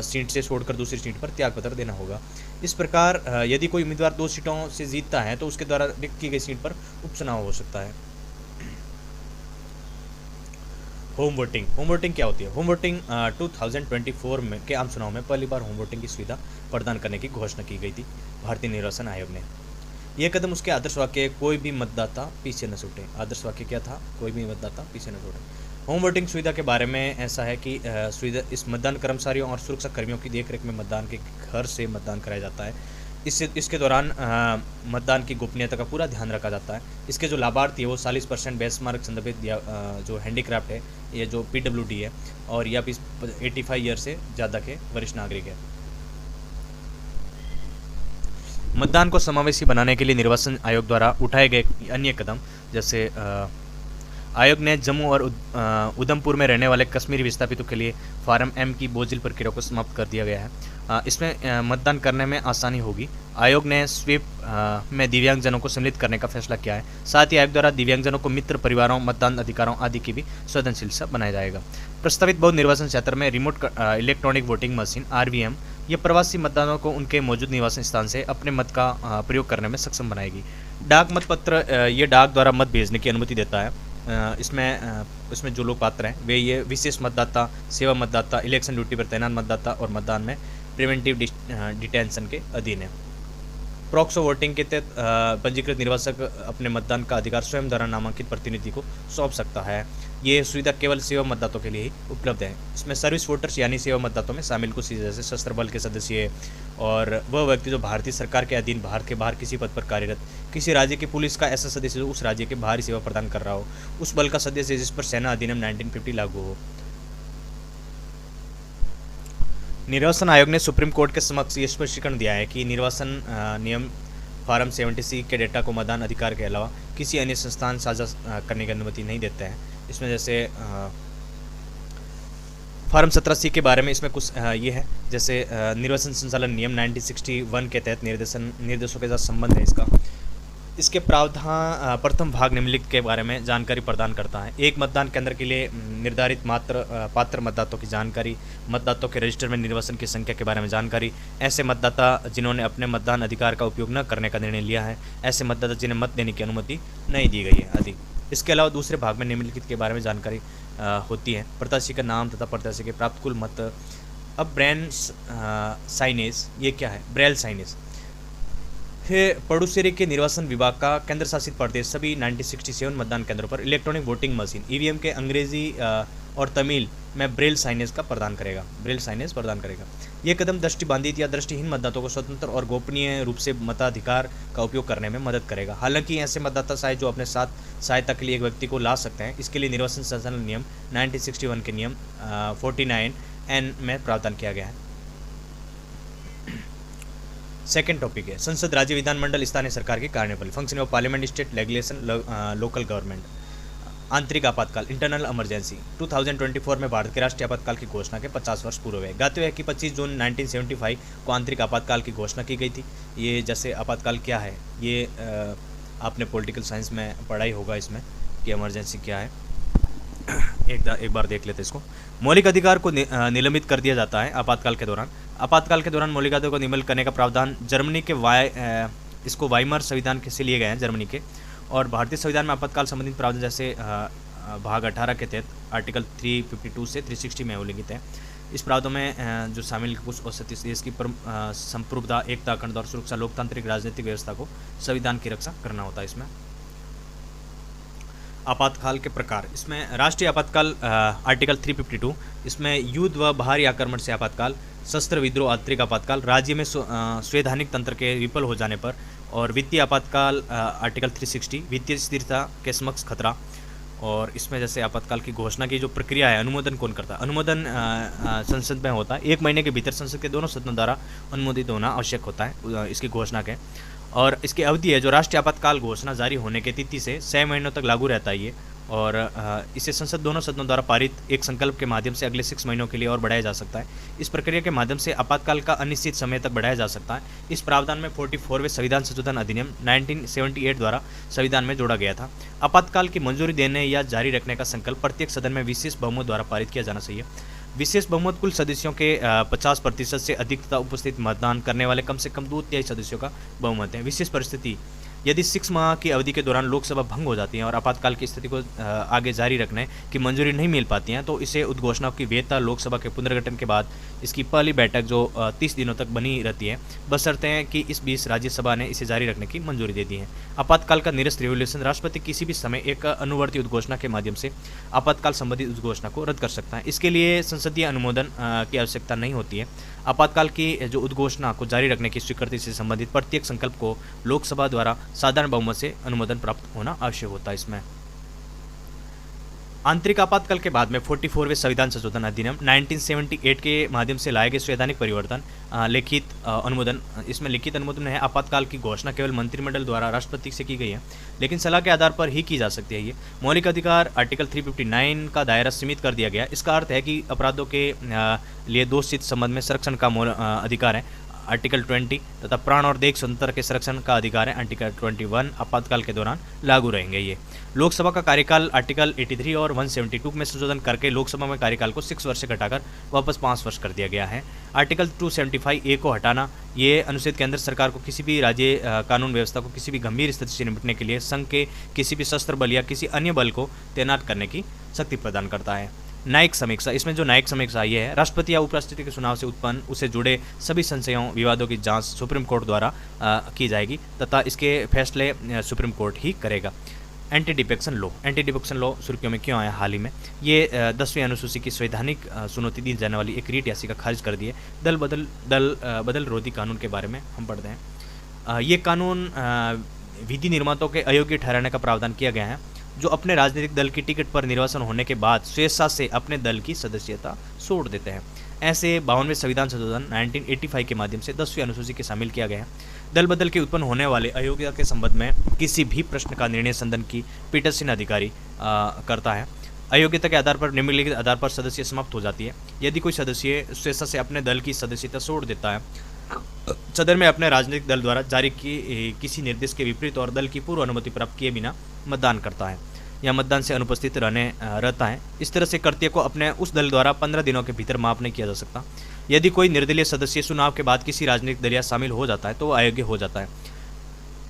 सीट से छोड़कर दूसरी सीट पर त्यागपत्र देना होगा। इस प्रकार यदि कोई उम्मीदवार 2 सीटों से जीतता है तो उसके द्वारा रिक्त की गई सीट पर उपचुनाव हो सकता है। होम वोटिंग क्या होती है? होम वोटिंग 2024 में के आम चुनाव में पहली बार होम वोटिंग की सुविधा प्रदान करने की घोषणा की गई थी भारतीय निर्वाचन आयोग ने। यह कदम उसके आदर्श वाक्य कोई भी मतदाता पीछे न छूटे। आदर्श वाक्य क्या था? कोई भी मतदाता पीछे न छूटे। होम वोटिंग सुविधा के बारे में ऐसा है कि सुविधा इस मतदान कर्मचारियों और सुरक्षा कर्मियों की देखरेख में मतदान के घर से मतदान कराया जाता है। इसके दौरान मतदान की गोपनीयता का पूरा ध्यान रखा जाता है। इसके जो लाभार्थी है वो 40% बेंचमार्क संदर्भित या जो हैंडीक्राफ्ट है, ये जो PWD है, और या फिर 85 ईयर से ज़्यादा के वरिष्ठ नागरिक है। मतदान को समावेशी बनाने के लिए निर्वाचन आयोग द्वारा उठाए गए अन्य कदम, जैसे आयोग ने जम्मू और उधमपुर में रहने वाले कश्मीरी विस्थापितों के लिए फार्म M की बोझिल प्रक्रिया को समाप्त कर दिया गया है। इसमें मतदान करने में आसानी होगी। आयोग ने स्वीप में दिव्यांगजनों को सम्मिलित करने का फैसला किया है। साथ ही आयोग द्वारा दिव्यांगजनों को मित्र परिवारों, मतदान अधिकारों आदि की भी संवेदनशीलता बनाया जाएगा। प्रस्तावित बहु निर्वाचन क्षेत्र में remote electronic voting machine RVM ये प्रवासी मतदाताओं को उनके मौजूद निवास स्थान से अपने मत का प्रयोग करने में सक्षम बनाएगी। डाक मत पत्र ये डाक द्वारा मत भेजने की अनुमति देता है। इसमें जो लोग पात्र हैं वे ये विशेष मतदाता, सेवा मतदाता, इलेक्शन ड्यूटी पर तैनात मतदाता और मतदान में प्रिवेंटिव डिटेंशन के अधीन है। प्रॉक्सो वोटिंग के तहत पंजीकृत निर्वाचक अपने मतदान का अधिकार स्वयं द्वारा नामांकित प्रतिनिधि को सौंप सकता है। ये सुविधा केवल सेवा मतदाताओं के लिए ही उपलब्ध है। इसमें सर्विस वोटर्स यानी सेवा मतदाताओं में शामिल कुछ जैसे सशस्त्र बल के सदस्य और वह व्यक्ति जो भारतीय सरकार के अधीन भारत के बाहर किसी पद पर कार्यरत, किसी राज्य की पुलिस का ऐसा सदस्य जो उस राज्य के बाहरी सेवा प्रदान कर रहा हो, उस बल का सदस्य जिस पर सेना अधिनियम 1950 लागू हो। निर्वाचन आयोग ने सुप्रीम कोर्ट के समक्ष ये स्पष्टीकरण दिया है कि निर्वाचन नियम फार्म 70C के डेटा को मतदान अधिकार के अलावा किसी अन्य संस्थान साझा करने की अनुमति नहीं देते हैं। इसमें जैसे फार्म 17C के बारे में इसमें कुछ ये है, जैसे निर्वाचन संचालन नियम 1961 के तहत निर्देशों के साथ संबंध है इसका। इसके प्रावधान प्रथम भाग निम्नलिखित के बारे में जानकारी प्रदान करता है। एक मतदान केंद्र के लिए निर्धारित पात्र मतदाताओं की जानकारी, मतदाताओं के रजिस्टर में निर्वाचन की संख्या के बारे में जानकारी, ऐसे मतदाता जिन्होंने अपने मतदान अधिकार का उपयोग न करने का निर्णय लिया है, ऐसे मतदाता जिन्हें मत देने की अनुमति नहीं दी गई है आदि। इसके अलावा दूसरे भाग में निम्नलिखित के बारे में जानकारी होती है। प्रत्याशी का नाम तथा प्रत्याशी के प्राप्त कुल मत। अब ब्रेल साइनेज ये क्या है? ब्रेल साइनेज पुडुचेरी के निर्वाचन विभाग का केंद्र शासित प्रदेश सभी 1967 मतदान केंद्रों पर इलेक्ट्रॉनिक वोटिंग मशीन EVM के अंग्रेजी और तमिल में ब्रेल साइनेज प्रदान करेगा। ये कदम दृष्टिबाधित या दृष्टिहीन मतदाताओं को स्वतंत्र और गोपनीय रूप से मताधिकार का उपयोग करने में मदद करेगा। हालांकि ऐसे मतदाता शायद जो अपने साथ सहायता के लिए एक व्यक्ति को ला सकते हैं। इसके लिए निर्वाचन संचालन नियम 1961 के नियम 49N में प्रावधान किया गया है। सेकेंड टॉपिक है संसद, राज्य विधानमंडल, स्थानीय सरकार की कार्यप्रणाली, function of parliament, state legislation, local government. आंतरिक आपातकाल, इंटरनल इमरजेंसी। 2024 में भारत के राष्ट्रीय आपातकाल की घोषणा के 50 वर्ष पूरे हुए। ज्ञात है कि 25 जून 1975 को आंतरिक आपातकाल की घोषणा की गई थी। ये जैसे आपातकाल क्या है, ये आपने पॉलिटिकल साइंस में पढ़ाई होगा इसमें कि इमरजेंसी क्या है। एक बार देख लेते इसको। मौलिक अधिकार को निलंबित कर दिया जाता है आपातकाल के दौरान। आपातकाल के दौरान मौलिक अधिकार को निलंबित करने का प्रावधान जर्मनी के इसको वाइमर संविधान से लिए गए हैं जर्मनी के। और भारतीय संविधान में आपातकाल संबंधित प्रावधान जैसे भाग 18 के तहत आर्टिकल 352 से 360 में उल्लिखित है। इस प्रावधान में जो शामिल कुछ औसत देश की संप्रभुता, एकता, अखंडता और सुरक्षा, लोकतांत्रिक राजनीतिक व्यवस्था को संविधान की रक्षा करना होता है। इसमें आपातकाल के प्रकार, इसमें राष्ट्रीय आपातकाल आर्टिकल 352, इसमें युद्ध व बाहरी आक्रमण से आपातकाल, शस्त्र विद्रोह आंतरिक आपातकाल, राज्य में संवैधानिक तंत्र के विफल हो जाने पर, और वित्तीय आपातकाल आर्टिकल 360, वित्तीय स्थिरता के समक्ष खतरा। और इसमें जैसे आपातकाल की घोषणा की जो प्रक्रिया है, अनुमोदन कौन करता है? अनुमोदन संसद में होता है। 1 महीने के भीतर संसद के दोनों सदनों द्वारा अनुमोदित होना आवश्यक होता है इसकी घोषणा के। और इसकी अवधि है जो राष्ट्रीय आपातकाल घोषणा जारी होने की तिथि से 6 महीनों तक लागू रहता है ये। और इसे संसद दोनों सदनों द्वारा पारित एक संकल्प के माध्यम से अगले 6 महीनों के लिए और बढ़ाया जा सकता है। इस प्रक्रिया के माध्यम से आपातकाल का अनिश्चित समय तक बढ़ाया जा सकता है। इस प्रावधान में 44वें संविधान संशोधन अधिनियम 1978 द्वारा संविधान में जोड़ा गया था। आपातकाल की मंजूरी देने या जारी रखने का संकल्प प्रत्येक सदन में विशेष बहुमत द्वारा पारित किया जाना चाहिए। विशेष बहुमत कुल सदस्यों के 50% से अधिक तथा उपस्थित मतदान करने वाले कम से कम 2/3 सदस्यों का बहुमत है। विशेष परिस्थिति यदि 6 माह की अवधि के दौरान लोकसभा भंग हो जाती है और आपातकाल की स्थिति को आगे जारी रखने की मंजूरी नहीं मिल पाती है, तो इसे उद्घोषणा की वैधता लोकसभा के पुनर्गठन के बाद इसकी पहली बैठक जो 30 दिनों तक बनी रहती है, बशर्ते हैं कि इस बीच राज्यसभा ने इसे जारी रखने की मंजूरी दे दी है। आपातकाल का निरस्त रेवोल्यूशन, राष्ट्रपति किसी भी समय एक अनुवर्ती उद्घोषणा के माध्यम से आपातकाल संबंधी उद्घोषणा को रद्द कर सकता है। इसके लिए संसदीय अनुमोदन की आवश्यकता नहीं होती है। आपातकाल की जो उद्घोषणा को जारी रखने की स्वीकृति से संबंधित प्रत्येक संकल्प को लोकसभा द्वारा साधारण बहुमत से अनुमोदन प्राप्त होना आवश्यक होता है। इसमें आंतरिक आपातकाल के बाद में 44वें संविधान संशोधन अधिनियम 1978 के माध्यम से लाए गए संवैधानिक परिवर्तन लिखित अनुमोदन, इसमें लिखित अनुमोदन है। आपातकाल की घोषणा केवल मंत्रिमंडल द्वारा राष्ट्रपति से की गई है, लेकिन सलाह के आधार पर ही की जा सकती है। ये मौलिक अधिकार आर्टिकल 359 का दायरा सीमित कर दिया गया। इसका अर्थ है कि अपराधों के लिए दोषित संबंध में संरक्षण का अधिकार है, आर्टिकल 20, तथा प्राण और देह स्वतंत्रता के संरक्षण का अधिकार है, आर्टिकल 21, आपातकाल के दौरान लागू रहेंगे। ये लोकसभा का कार्यकाल आर्टिकल 83 और 172 में संशोधन करके लोकसभा में कार्यकाल को 6 वर्ष से घटाकर वापस 5 वर्ष कर दिया गया है। आर्टिकल 275A को हटाना, ये अनुच्छेद के अंदर सरकार को किसी भी राज्य कानून व्यवस्था को किसी भी गंभीर स्थिति से निपटने के लिए संघ के किसी भी सशस्त्र बल या किसी अन्य बल को तैनात करने की शक्ति प्रदान करता है। न्यायिक समीक्षा, इसमें जो न्यायिक समीक्षा ये है, राष्ट्रपति या उपराष्ट्रपति के चुनाव से उत्पन्न उसे जुड़े सभी संशयों विवादों की जांच सुप्रीम कोर्ट द्वारा की जाएगी तथा इसके फैसले सुप्रीम कोर्ट ही करेगा। Anti defection law, anti defection law सुर्खियों में क्यों आया हाल ही में? ये 10वीं अनुसूची की संवैधानिक चुनौती दी जाने वाली एक रीट याचिका खारिज कर दी है। दल बदल विरोधी कानून के बारे में हम पढ़ते हैं। ये कानून विधि निर्माताओं के अयोग्य ठहराने का प्रावधान किया गया है, जो अपने राजनीतिक दल की टिकट पर निर्वाचन होने के बाद स्वेच्छा से अपने दल की सदस्यता छोड़ देते हैं। ऐसे 52वें संविधान संशोधन 1985 के माध्यम से 10वीं अनुसूची के शामिल किया गया है। दल बदल के उत्पन्न होने वाले अयोग्यता के संबंध में किसी भी प्रश्न का निर्णय सदन की पीठासीन अधिकारी करता है। अयोग्यता के आधार पर निम्नलिखित आधार पर सदस्य समाप्त हो जाती है। यदि कोई सदस्य स्वेच्छा से अपने दल की सदस्यता छोड़ देता है, सदन में अपने राजनीतिक दल द्वारा जारी की किसी निर्देश के विपरीत और दल की पूर्व अनुमति प्राप्त किए बिना मतदान करता है या मतदान से अनुपस्थित रहता है, इस तरह से कर्तव्य को अपने उस दल द्वारा 15 दिनों के भीतर माफ नहीं किया जा सकता। यदि कोई निर्दलीय सदस्य चुनाव के बाद किसी राजनीतिक दल या शामिल हो जाता है तो वह अयोग्य हो जाता है।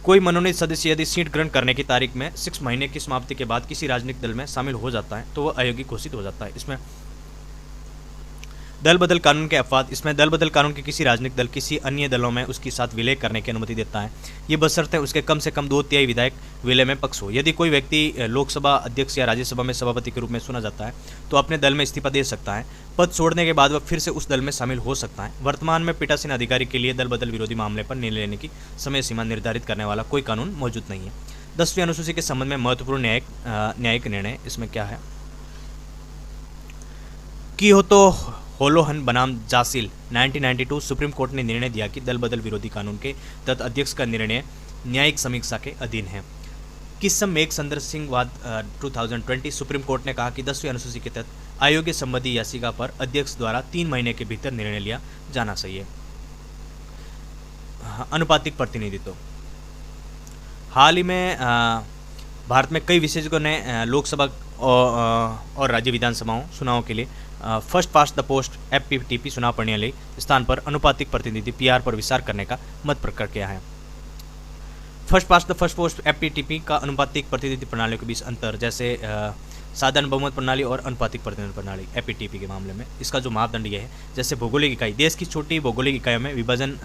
कोई मनोनीत सदस्य यदि सीट ग्रहण करने की तारीख में 6 महीने की समाप्ति के बाद किसी राजनीतिक दल में शामिल हो जाता है तो वह अयोग्य घोषित हो जाता है। इसमें दल बदल कानून के अपवाद, इसमें दल बदल कानून के किसी राजनीतिक दल किसी अन्य दलों में उसके साथ विलय करने की अनुमति देता है। ये बशर्ते उसके कम से कम 2/3 विधायक विलय में पक्ष हो। यदि कोई व्यक्ति लोकसभा अध्यक्ष या राज्यसभा में सभापति के रूप में चुना जाता है तो अपने दल में इस्तीफा दे सकता है। पद छोड़ने के बाद वह फिर से उस दल में शामिल हो सकता है। वर्तमान में पीठासीन अधिकारी के लिए दल बदल विरोधी मामले पर निर्णय लेने की समय सीमा निर्धारित करने वाला कोई कानून मौजूद नहीं है। 10वीं अनुसूची के संबंध में महत्वपूर्ण न्यायिक निर्णय इसमें क्या है कि हो तो होलोहन बनाम जासिल 1992 सुप्रीम कोर्ट ने निर्णय दिया कि दल बदल विरोधी कानून के तहत अध्यक्ष का निर्णय न्यायिक समीक्षा के अधीन है। किस्म मेघ संदर सिंह वाद 2020 सुप्रीम कोर्ट ने कहा कि 10वीं अनुसूची के तहत अयोग्य संबंधी याचिका पर अध्यक्ष द्वारा 3 महीने के भीतर निर्णय लिया जाना चाहिए। अनुपातिक प्रतिनिधित्व, हाल ही में भारत में कई विशेषज्ञों ने लोकसभा और राज्य विधानसभाओं चुनावों के लिए first past the post FPTP चुनाव प्रणाली स्थान पर अनुपातिक प्रतिनिधि PR पर विचार करने का मत प्रकट किया है। First past the first post FPTP का अनुपातिक प्रतिनिधि प्रणाली के बीच अंतर, जैसे साधारण बहुमत प्रणाली और अनुपातिक प्रतिनिधि प्रणाली FPTP के मामले में इसका जो मापदंड यह है, जैसे भौगोलिक इकाई, देश की छोटी भौगोलिक इकाइयों में विभाजन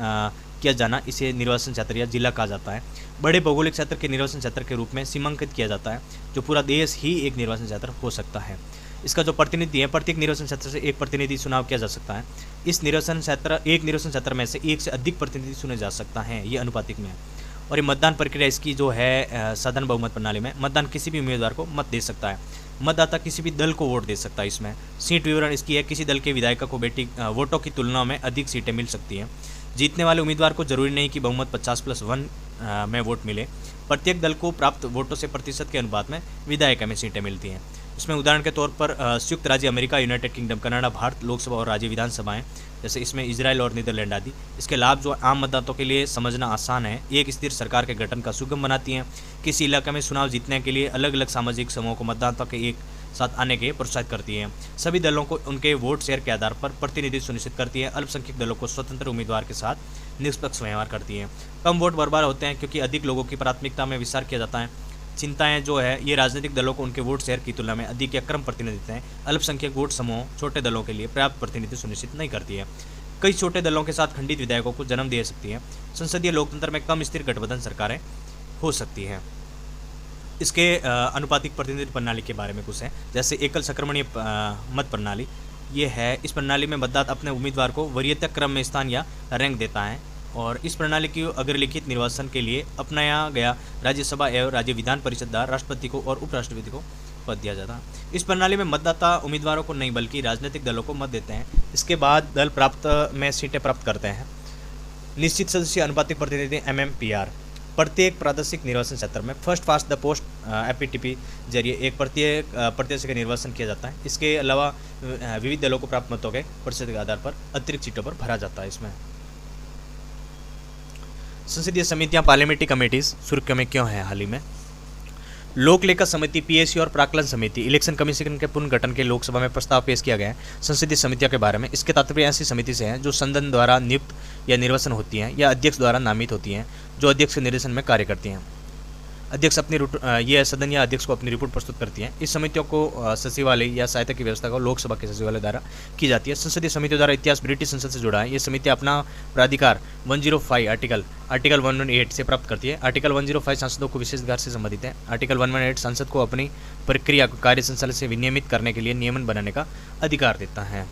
किया जाना, इसे निर्वाचन क्षेत्र या जिला कहा जाता है। बड़े भौगोलिक क्षेत्र के निर्वाचन क्षेत्र के रूप में सीमांकित किया जाता है, जो पूरा देश ही एक निर्वाचन क्षेत्र हो सकता है। इसका जो प्रतिनिधि है, प्रत्येक निर्वाचन क्षेत्र से एक प्रतिनिधि चुनाव किया जा सकता है। इस निर्वाचन क्षेत्र में से एक से अधिक प्रतिनिधि चुने जा सकता है, ये अनुपातिक में है। और ये मतदान प्रक्रिया इसकी जो है साधारण बहुमत प्रणाली में मतदान किसी भी उम्मीदवार को मत दे सकता है, मतदाता किसी भी दल को वोट दे सकता है। इसमें सीट विवरण इसकी है, किसी दल के विधायक को वोटों की तुलना में अधिक सीटें मिल सकती हैं। जीतने वाले उम्मीदवार को जरूरी नहीं कि बहुमत 50+1 में वोट मिले। प्रत्येक दल को प्राप्त वोटों से प्रतिशत के अनुपात में विधायक में सीटें मिलती हैं। इसमें उदाहरण के तौर पर संयुक्त राज्य America, United kingdom, Canada, Bharat Lok Sabha और राज्य विधानसभाएं, जैसे इसमें इजराइल और नीदरलैंड आदि। इसके लाभ जो आम मतदाताओं के लिए समझना आसान है, एक स्थिर सरकार के गठन का सुगम बनाती हैं। किसी इलाके में चुनाव जीतने के लिए अलग अलग सामाजिक समूहों को मतदाताओं के एक साथ आने के प्रोत्साहित करती है। सभी दलों को उनके वोट शेयर के आधार पर प्रतिनिधित्व सुनिश्चित करती है। अल्पसंख्यक दलों को स्वतंत्र उम्मीदवार के साथ निष्पक्ष व्यवहार करती है। कम वोट बर्बाद होते हैं क्योंकि अधिक लोगों की प्राथमिकता में विचार किया जाता है। चिंताएं जो है ये राजनीतिक दलों को उनके वोट शेयर की तुलना में अधिक या कम प्रतिनिधित्व है। अल्पसंख्यक वोट समूह छोटे दलों के लिए पर्याप्त प्रतिनिधित्व सुनिश्चित नहीं करती है। कई छोटे दलों के साथ खंडित विधायकों को जन्म दे सकती है। संसदीय लोकतंत्र में कम स्थिर गठबंधन सरकारें हो सकती हैं। इसके अनुपातिक प्रतिनिधित्व प्रणाली के बारे में कुछ है, जैसे एकल संक्रमणीय मत प्रणाली ये है। इस प्रणाली में मतदाता अपने उम्मीदवार को वरीयता क्रम में स्थान या रैंक देता है और इस प्रणाली की अग्रलिखित निर्वाचन के लिए अपनाया गया राज्यसभा एवं राज्य विधान परिषद द्वारा राष्ट्रपति को और उपराष्ट्रपति को पद दिया जाता है। इस प्रणाली में मतदाता उम्मीदवारों को नहीं बल्कि राजनीतिक दलों को मत देते हैं। इसके बाद दल प्राप्त में सीटें प्राप्त करते हैं। निश्चित सदस्य अनुपातिक प्रतिनिधि MMPR प्रत्येक प्रादेशिक निर्वाचन क्षेत्र में first fast the post FPTP जरिए एक प्रत्याशी का निर्वाचन किया जाता है। इसके अलावा विविध दलों को प्राप्त मतों के प्रतिशत के आधार पर अतिरिक्त सीटों पर भरा जाता है। इसमें संसदीय समितियां पार्लियामेंट्री कमेटीज सुर्खियों में क्यों हैं हाल ही में? लोक लेखा समिति PSC और प्राक्कलन समिति इलेक्शन कमीशन के पुनर्गठन के लोकसभा में प्रस्ताव पेश किया गया है संसदीय समितियों के बारे में। इसके तात्पर्य ऐसी समिति से है जो सदन द्वारा नियुक्त या निर्वाचन होती हैं या अध्यक्ष द्वारा नामित होती हैं, जो अध्यक्ष के निर्देशन में कार्य करती हैं। अध्यक्ष अपनी यह सदन या अध्यक्ष को अपनी रिपोर्ट प्रस्तुत करती हैं। इस समितियों को सचिवालय या सहायता की व्यवस्था को लोकसभा के सचिवालय द्वारा की जाती है। संसदीय समितियों द्वारा इतिहास ब्रिटिश संसद से जुड़ा है। ये समिति अपना प्राधिकार 105 आर्टिकल 118 से प्राप्त करती है। आर्टिकल 105 सांसदों को विशेषाधिकार से संबंधित है। आर्टिकल 118 सांसद को अपनी प्रक्रिया को कार्य संचालन से विनियमित करने के लिए नियमन बनाने का अधिकार देता है।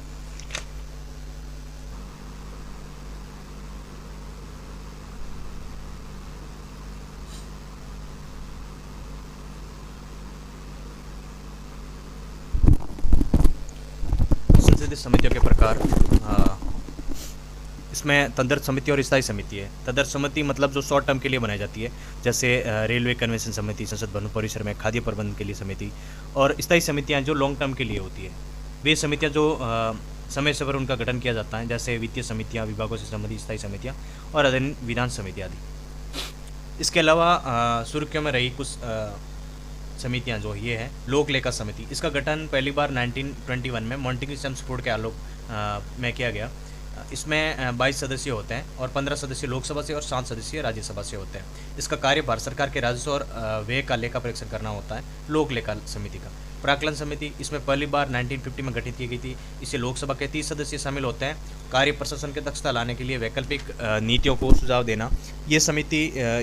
संसदीय समितियों के प्रकार इसमें तदर्थ समिति और स्थायी समिति है। तदर्थ समिति मतलब जो शॉर्ट टर्म के लिए बनाई जाती है, जैसे रेलवे कन्वेंशन समिति, संसद भवन परिसर में खाद्य प्रबंधन के लिए समिति, और स्थायी समितियां जो लॉन्ग टर्म के लिए होती है। वे समितियां जो समय समय पर उनका गठन किया जाता है, जैसे वित्तीय समितियां, विभागों से संबंधित स्थायी समितियां और अधीन विधान समिति आदि। इसके अलावा सुर्खियों में रही कुछ समितियां जो ये है लोक लेखा समिति। इसका गठन पहली बार 1921 में मॉन्टेग्यू चेम्सफोर्ड के आलोक में किया गया। इसमें 22 सदस्य होते हैं और 15 सदस्य लोकसभा से और 7 सदस्य राज्यसभा से होते हैं। इसका कार्य भारत सरकार के राजस्व और व्यय का लेखा परीक्षण करना होता है। लोक लेखा समिति का प्राक्कलन समिति इसमें पहली बार 1950 में गठित की गई थी। इसे लोकसभा के 30 सदस्य शामिल होते हैं। कार्य प्रशासन के दक्षता लाने के लिए वैकल्पिक नीतियों को सुझाव देना। ये समिति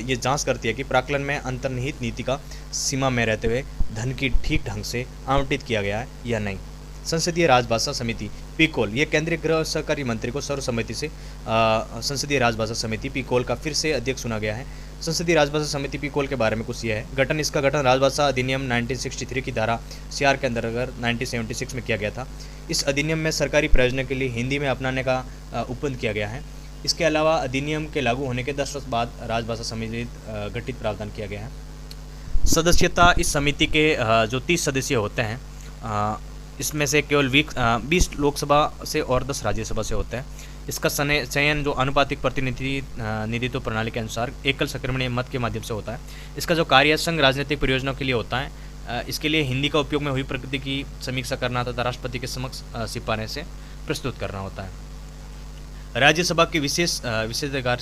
ये जांच करती है कि प्राक्कलन में अंतर्निहित नीति का सीमा में रहते हुए धन की ठीक ढंग से आवंटित किया गया है या नहीं। संसदीय राजभाषा समिति पीकोल, ये केंद्रीय गृह सहकारी मंत्री को सर्वसम्मति से संसदीय राजभाषा समिति पीकोल का फिर से अध्यक्ष चुना गया है। संसदीय राजभाषा समिति पीकोल के बारे में कुछ यह है। गठन इसका गठन राजभाषा अधिनियम 1963 की धारा 4 के अंतर्गत 1976 में किया गया था। इस अधिनियम में सरकारी प्रयोजनों के लिए हिंदी में अपनाने का उपबंध किया गया है। इसके अलावा अधिनियम के लागू होने के 10 वर्ष बाद राजभाषा समिति गठित प्रावधान किया गया है। सदस्यता इस समिति के जो 30 सदस्य होते हैं, इसमें से केवल 20 लोकसभा से और 10 राज्यसभा से होते हैं। इसका चयन जो अनुपातिक प्रतिनिधित्व प्रणाली के अनुसार एकल संक्रमणीय मत के माध्यम से होता है। इसका जो कार्य संघ राजनीतिक परियोजनाओं के लिए होता है। इसके लिए हिंदी का उपयोग में हुई प्रकृति की समीक्षा करना तथा राष्ट्रपति के समक्ष सिफारिश से प्रस्तुत करना होता है। राज्यसभा की विशेषाधिकार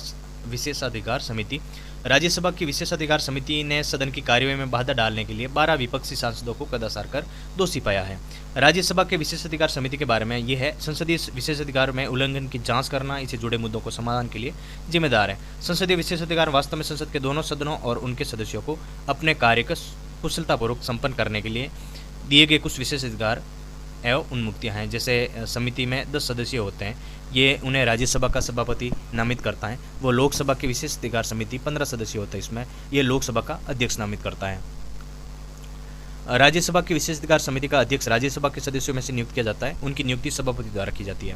समिति। राज्यसभा की विशेषाधिकार समिति ने सदन की कार्यवाही में बाधा डालने के लिए 12 विपक्षी सांसदों को कदाचार कर दोषी पाया है। राज्यसभा के विशेषाधिकार समिति के बारे में यह है, संसदीय विशेषाधिकार में उल्लंघन की जांच करना, इससे जुड़े मुद्दों को समाधान के लिए जिम्मेदार है। संसदीय विशेषाधिकार वास्तव में संसद के दोनों सदनों और उनके सदस्यों को अपने कार्य को कुशलतापूर्वक संपन्न करने के लिए दिए गए कुछ विशेषाधिकार एवं उन्मुक्तियाँ हैं। जैसे समिति में 10 सदस्य होते हैं, ये उन्हें राज्यसभा का सभापति नामित करता है। वो लोकसभा की विशेषाधिकार समिति 15 सदस्य होते हैं, इसमें ये लोकसभा का अध्यक्ष नामित करता है। राज्यसभा की विशेषाधिकार समिति का अध्यक्ष राज्यसभा के सदस्यों में से नियुक्त किया जाता है। उनकी नियुक्ति सभापति द्वारा की जाती है।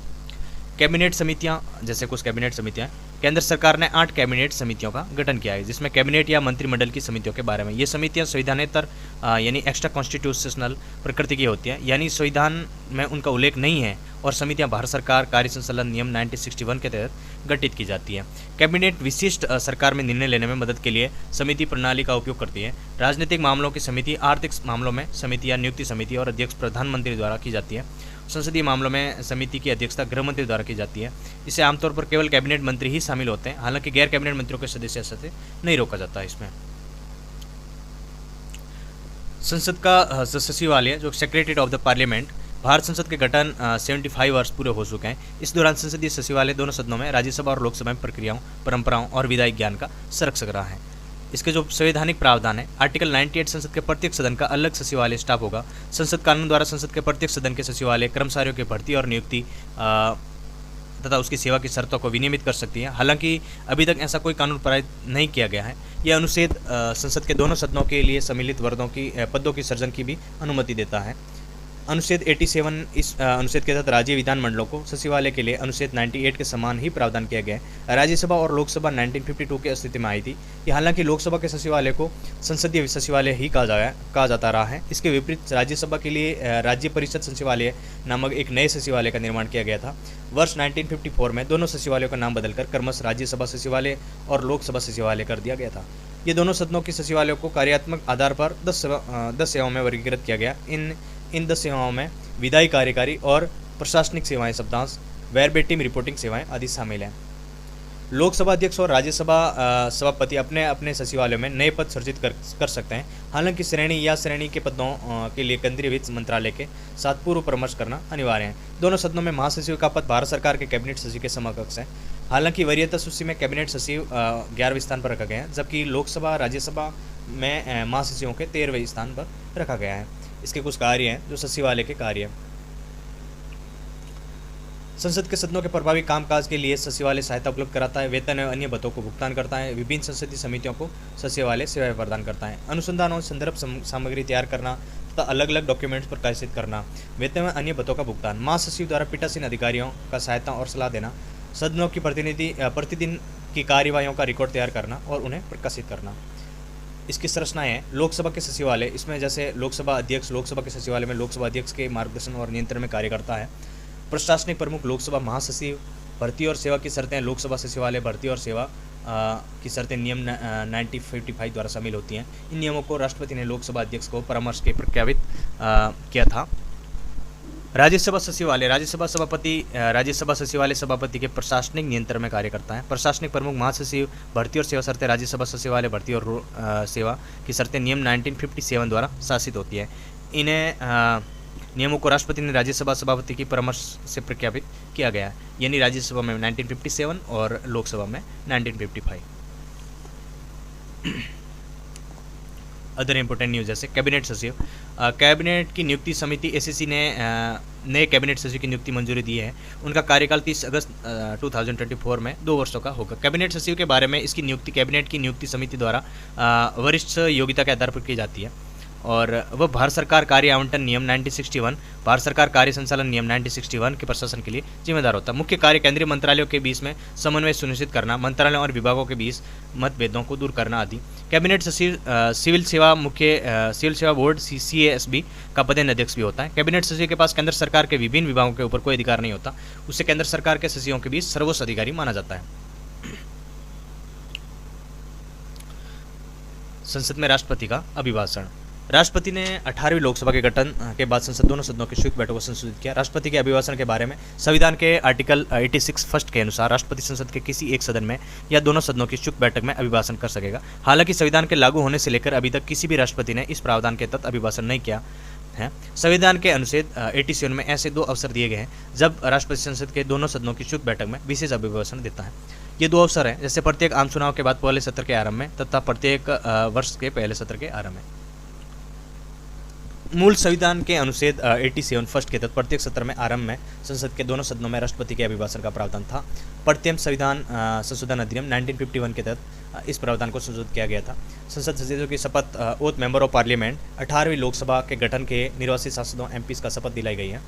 कैबिनेट समितियां, जैसे कुछ कैबिनेट समितियां, केंद्र सरकार ने 8 कैबिनेट समितियों का गठन किया है, जिसमें कैबिनेट या मंत्रिमंडल की समितियों के बारे में। ये समितियां संविधानेतर यानी एक्स्ट्रा कॉन्स्टिट्यूशनल प्रकृति की होती हैं, यानी संविधान में उनका उल्लेख नहीं है, और समितियां भारत सरकार कार्य संचालन नियम 1961 के तहत गठित की जाती है। कैबिनेट विशिष्ट सरकार में निर्णय लेने में मदद के लिए समिति प्रणाली का उपयोग करती है। राजनीतिक मामलों की समिति, आर्थिक मामलों में समिति या नियुक्ति समिति और अध्यक्ष प्रधानमंत्री द्वारा की जाती है। संसदीय मामलों में समिति की अध्यक्षता गृह मंत्री द्वारा की जाती है। इसे आमतौर पर केवल कैबिनेट मंत्री ही शामिल होते हैं, हालांकि गैर कैबिनेट मंत्रियों के सदस्य से नहीं रोका जाता है। इसमें संसद का सचिवालय, जो secretary of the parliament, Bharat संसद के गठन 75 वर्ष पूरे हो चुके हैं। इस दौरान संसदीय सचिवालय दोनों सदनों में, राज्यसभा और लोकसभा में प्रक्रियाओं, परंपराओं और विधायी ज्ञान का संरक्षक रहा है। इसके जो संवैधानिक प्रावधान है, आर्टिकल 98 संसद के प्रत्येक सदन का अलग सचिवालय स्टाफ होगा। संसद कानून द्वारा संसद के प्रत्येक सदन के सचिवालय कर्मचारियों की भर्ती और नियुक्ति तथा उसकी सेवा की शर्तों को विनियमित कर सकती है। हालांकि अभी तक ऐसा कोई कानून पारित नहीं किया गया है। यह अनुच्छेद संसद के दोनों सदनों के लिए सम्मिलित पदों की सृजन की भी अनुमति देता है। अनुच्छेद 87 इस अनुच्छेद के तहत राज्य विधानमंडलों को सचिवालय के लिए अनुच्छेद 98 के समान ही प्रावधान किया गया है। राज्यसभा और लोकसभा 1952 के अस्तित्व में आई थी। हालांकि लोकसभा के सचिवालय को संसदीय सचिवालय ही कहा जाता रहा है। इसके विपरीत राज्यसभा के लिए राज्य परिषद सचिवालय नामक एक नए सचिवालय का निर्माण किया गया था। वर्ष 1954 में दोनों सचिवालयों का नाम बदलकर क्रमशः राज्यसभा सचिवालय और लोकसभा सचिवालय कर दिया गया था। ये दोनों सदनों के सचिवालयों को कार्यात्मक आधार पर 10 सेवाओं में वर्गीकृत किया गया। इन 10 सेवाओं में विधायी, कार्यकारी और प्रशासनिक सेवाएं, शब्दांश, वर्बेटिम रिपोर्टिंग सेवाएं आदि शामिल हैं। लोकसभा अध्यक्ष और राज्यसभा सभापति अपने अपने सचिवालयों में नए पद सृजित कर सकते हैं। हालांकि श्रेणी के पदों के लिए केंद्रीय वित्त मंत्रालय के साथ पूर्व परामर्श करना अनिवार्य है। दोनों सदनों में महासचिव का पद भारत सरकार के कैबिनेट सचिव के समकक्ष है। हालांकि वरीयता सूची में कैबिनेट सचिव 11वें स्थान पर रखा गया है, जबकि लोकसभा, राज्यसभा में महासचिवों के 13वें स्थान पर रखा गया है। इसके कुछ कार्य हैं जो सचिवालय के कार्य हैं। संसद के सदनों के प्रभावी कामकाज के लिए सचिवालय सहायता उपलब्ध कराता है, वेतन एवं अन्य भत्तों को भुगतान करता है, विभिन्न संसदीय समितियों को सचिवालय सेवाएं प्रदान करता है, अनुसंधान और संदर्भ सामग्री तैयार करना तथा अलग अलग डॉक्यूमेंट्स प्रकाशित करना, वेतन एवं अन्य भत्तों का भुगतान, महासचिव द्वारा पीठासीन अधिकारियों का सहायता और सलाह देना, सदनों की प्रतिदिन की कार्यवाहियों का रिकॉर्ड तैयार करना और उन्हें प्रकाशित करना। इसकी संरचनाएं हैं। लोकसभा के सचिवालय, इसमें जैसे लोकसभा अध्यक्ष, लोकसभा के सचिवालय में लोकसभा अध्यक्ष के मार्गदर्शन और नियंत्रण में कार्य करता है। प्रशासनिक प्रमुख लोकसभा महासचिव, भर्ती और सेवा की शर्तें लोकसभा सचिवालय भर्ती और सेवा की शर्तें नियम 1955 द्वारा शामिल होती हैं। इन नियमों को राष्ट्रपति ने लोकसभा अध्यक्ष को परामर्श के प्रख्यापित किया था। राज्यसभा सचिवालय, राज्यसभा सचिवालय सभापति के प्रशासनिक नियंत्रण में कार्य करता है। प्रशासनिक प्रमुख महासचिव, भर्ती और सेवा शर्तें राज्यसभा सचिवालय भर्ती और सेवा की शर्तें नियम 1957 द्वारा शासित होती है। इन्हें नियमों को राष्ट्रपति ने राज्यसभा सभापति की परामर्श से प्रख्यापित किया गया है, यानी राज्यसभा में 1957 और लोकसभा में 1955। अदर इंपॉर्टेंट न्यूज जैसे कैबिनेट सचिव, कैबिनेट की नियुक्ति समिति एसीसी ने नए कैबिनेट सचिव की नियुक्ति मंजूरी दी है। उनका कार्यकाल 30 अगस्त 2024 में 2 वर्षों का होगा। कैबिनेट सचिव के बारे में इसकी नियुक्ति कैबिनेट की नियुक्ति समिति द्वारा वरिष्ठ योग्यता के आधार पर की जाती है और वह भारत सरकार कार्य आवंटन नियम 1961, भारत सरकार कार्य संचालन नियम 1961 के प्रशासन के लिए जिम्मेदार होता है। मुख्य कार्य केंद्रीय मंत्रालयों के बीच में समन्वय सुनिश्चित करना, मंत्रालयों और विभागों के बीच मतभेदों को दूर करना आदि। कैबिनेट सचिव सिविल सेवा बोर्ड CASB का पदेन अध्यक्ष भी होता है। कैबिनेट सचिव के पास केंद्र सरकार के विभिन्न विभागों के ऊपर कोई अधिकार नहीं होता, उसे केंद्र सरकार के सचिवों के बीच सर्वोच्च अधिकारी माना जाता है। संसद में राष्ट्रपति का अभिभाषण। राष्ट्रपति ने 18वीं लोकसभा के गठन के बाद संसद दोनों सदनों की संयुक्त बैठक को संशोधित किया। राष्ट्रपति के अभिभाषण के बारे में संविधान के आर्टिकल 86 फर्स्ट के अनुसार राष्ट्रपति संसद के किसी एक सदन में या दोनों सदनों की संयुक्त बैठक में अभिभाषण कर सकेगा। हालांकि संविधान के लागू होने से लेकर अभी तक किसी भी राष्ट्रपति ने इस प्रावधान के तहत अभिभाषण नहीं किया है। संविधान के अनुच्छेद 87 में ऐसे 2 अवसर दिए गए हैं जब राष्ट्रपति संसद के दोनों सदनों की संयुक्त बैठक में विशेष अभिभाषण देता है। ये 2 अवसर हैं, जैसे प्रत्येक आम चुनाव के बाद पहले सत्र के आरंभ में तथा प्रत्येक वर्ष के पहले सत्र के आरंभ में। मूल संविधान के अनुच्छेद 87 फर्स्ट के तहत प्रत्येक सत्र में आरंभ में संसद के दोनों सदनों में राष्ट्रपति के अभिभाषण का प्रावधान था। प्रत्येक संविधान संशोधन अधिनियम 1951 के तहत इस प्रावधान को संशोधित किया गया था। संसद सदस्यों की शपथ ओथ मेंबर ऑफ पार्लियामेंट 18वीं लोकसभा के गठन के निर्वाचित सांसदों MPs का शपथ दिलाई गई है।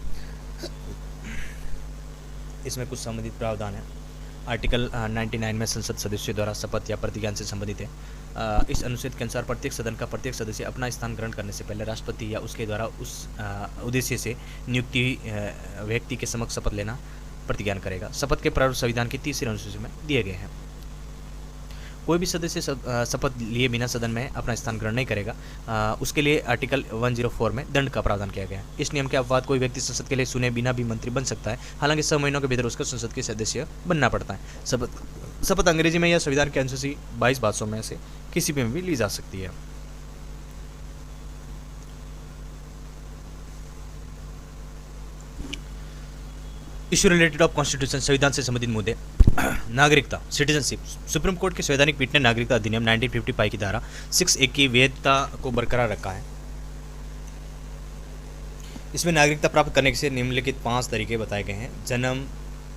इसमें कुछ संबंधित प्रावधान है। आर्टिकल 99 में संसद सदस्यों द्वारा शपथ या प्रतिज्ञान से संबंधित है। इस अनुच्छेद के अनुसार प्रत्येक सदन का प्रत्येक सदस्य अपना स्थान ग्रहण करने से पहले राष्ट्रपति या उसके द्वारा उस उद्देश्य से नियुक्ति व्यक्ति के समक्ष शपथ लेना प्रतिज्ञान करेगा। शपथ के प्रारूप संविधान की 30 अनुसूची में दिए गए हैं। कोई भी सदस्य शपथ लिए बिना सदन में अपना स्थान ग्रहण नहीं करेगा, उसके लिए आर्टिकल 104 में दंड का प्रावधान किया गया है। इस नियम के अपवाद कोई व्यक्ति संसद के लिए चुने बिना भी मंत्री बन सकता है, हालांकि 6 महीनों के भीतर उसको संसद के सदस्य बनना पड़ता है। शपथ अंग्रेजी में या संविधान के अनुसूची 22 भाषाओं में से किसी में भी ली जा सकती है। इश्यू रिलेटेड ऑफ कॉन्स्टिट्यूशन, संविधान से संबंधित मुद्दे। नागरिकता, सिटीजनशिप। सुप्रीम कोर्ट की संवैधानिक पीठ ने नागरिकता अधिनियम 1955 की धारा 6(1) की वैधता को बरकरार रखा है। इसमें नागरिकता प्राप्त करने के निम्नलिखित 5 तरीके बताए गए हैं: जन्म,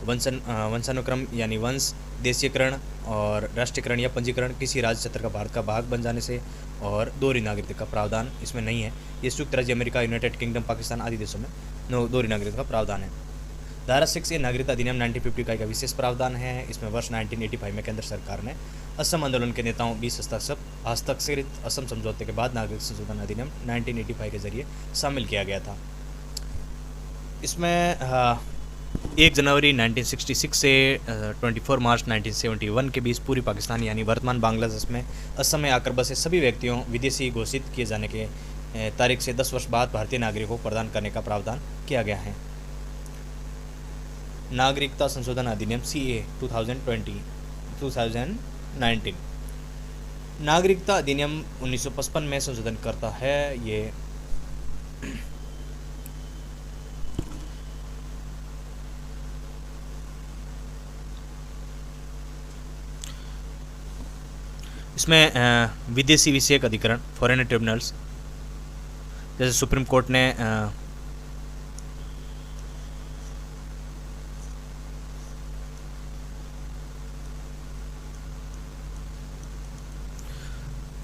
वंशानुक्रम यानी वंश, देशीयकरण और राष्ट्रीयकरण या पंजीकरण, किसी राज्य क्षेत्र का भारत का भाग बन जाने से, और दोहरी नागरिकता का प्रावधान इसमें नहीं है। ये संयुक्त राज्य अमेरिका, यूनाइटेड किंगडम, पाकिस्तान आदि देशों में दोहरी नागरिकता का प्रावधान है। धारा 6 ये नागरिकता अधिनियम 1955 का विशेष प्रावधान है। इसमें वर्ष 1985 में केंद्र सरकार ने असम आंदोलन के नेताओं 20 हस्ताक्षरित असम समझौते के बाद नागरिक संशोधन अधिनियम 1985 के जरिए शामिल किया गया था। इसमें 1 जनवरी 1966 से 24 मार्च 1971 के बीच पूरी पाकिस्तान यानी वर्तमान बांग्लादेश में असम में आकर बसे सभी व्यक्तियों विदेशी घोषित किए जाने के तारीख से 10 वर्ष बाद भारतीय नागरिकों को प्रदान करने का प्रावधान किया गया है। नागरिकता संशोधन अधिनियम CA 2019 नागरिकता अधिनियम 1955 में संशोधन करता है। ये इसमें विदेशी विषयक अधिकरण, फॉरेन ट्रिब्यूनल्स, जैसे सुप्रीम कोर्ट ने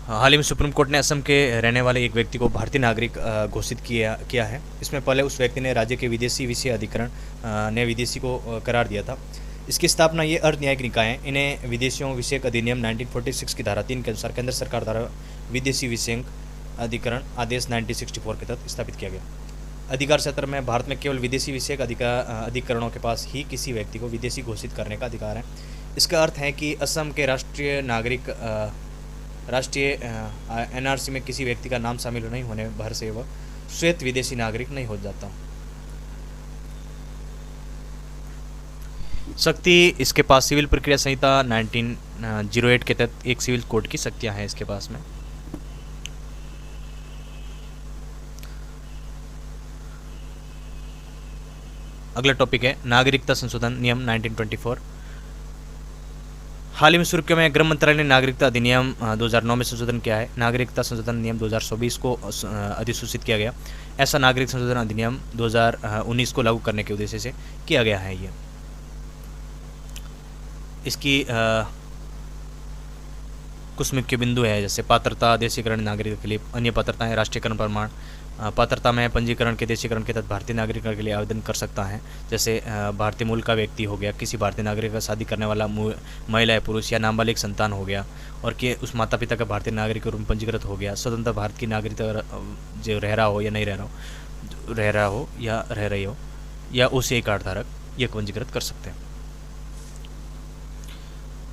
हाल ही में सुप्रीम कोर्ट ने असम के रहने वाले एक व्यक्ति को भारतीय नागरिक घोषित किया है। इसमें पहले उस व्यक्ति ने राज्य के विदेशी विषय अधिकरण ने विदेशी को करार दिया था। इसकी स्थापना ये अर्ध न्यायिक निकाय है। इन्हें विदेशियों विषयक अधिनियम 1946 की धारा 3 के अनुसार केंद्र सरकार द्वारा विदेशी विषयक अधिकरण आदेश 1964 के तहत स्थापित किया गया। अधिकार क्षेत्र में भारत में केवल विदेशी विषयक अधिकरणों के पास ही किसी व्यक्ति को विदेशी घोषित करने का अधिकार है। इसका अर्थ है कि असम के राष्ट्रीय NRC में किसी व्यक्ति का नाम शामिल नहीं होने भर से वह स्वयं विदेशी नागरिक नहीं हो जाता। शक्ति, इसके पास सिविल प्रक्रिया संहिता 1908 के तहत एक सिविल कोड की शक्तियां हैं इसके पास में। अगला टॉपिक है नागरिकता संशोधन नियम 1924। हाल ही में सुर्खियों में गृह मंत्रालय ने नागरिकता अधिनियम 2009 में संशोधन किया है। नागरिकता संशोधन नियम 2024 को अधिसूचित किया गया। ऐसा नागरिक संशोधन अधिनियम 2019 को लागू करने के उद्देश्य से किया गया है। ये इसकी कुछ मुख्य बिंदु है, जैसे पात्रता, देशीकरण नागरिक के लिए, अन्य पात्रताएं, राष्ट्रीयकरण प्रमाण। पात्रता में पंजीकरण के देशीकरण के तहत भारतीय नागरिक के लिए आवेदन कर सकता है, जैसे भारतीय मूल का व्यक्ति हो गया, किसी भारतीय नागरिक का शादी करने वाला महिला या पुरुष या नाबालिग संतान हो गया, और कि उस माता पिता का भारतीय नागरिक के रूप में पंजीकृत हो गया, स्वतंत्र भारत की नागरिकता जो रह रहा हो या नहीं रह रहा हो या रह रही हो, या OCI कार्ड धारक ये पंजीकृत कर सकते हैं।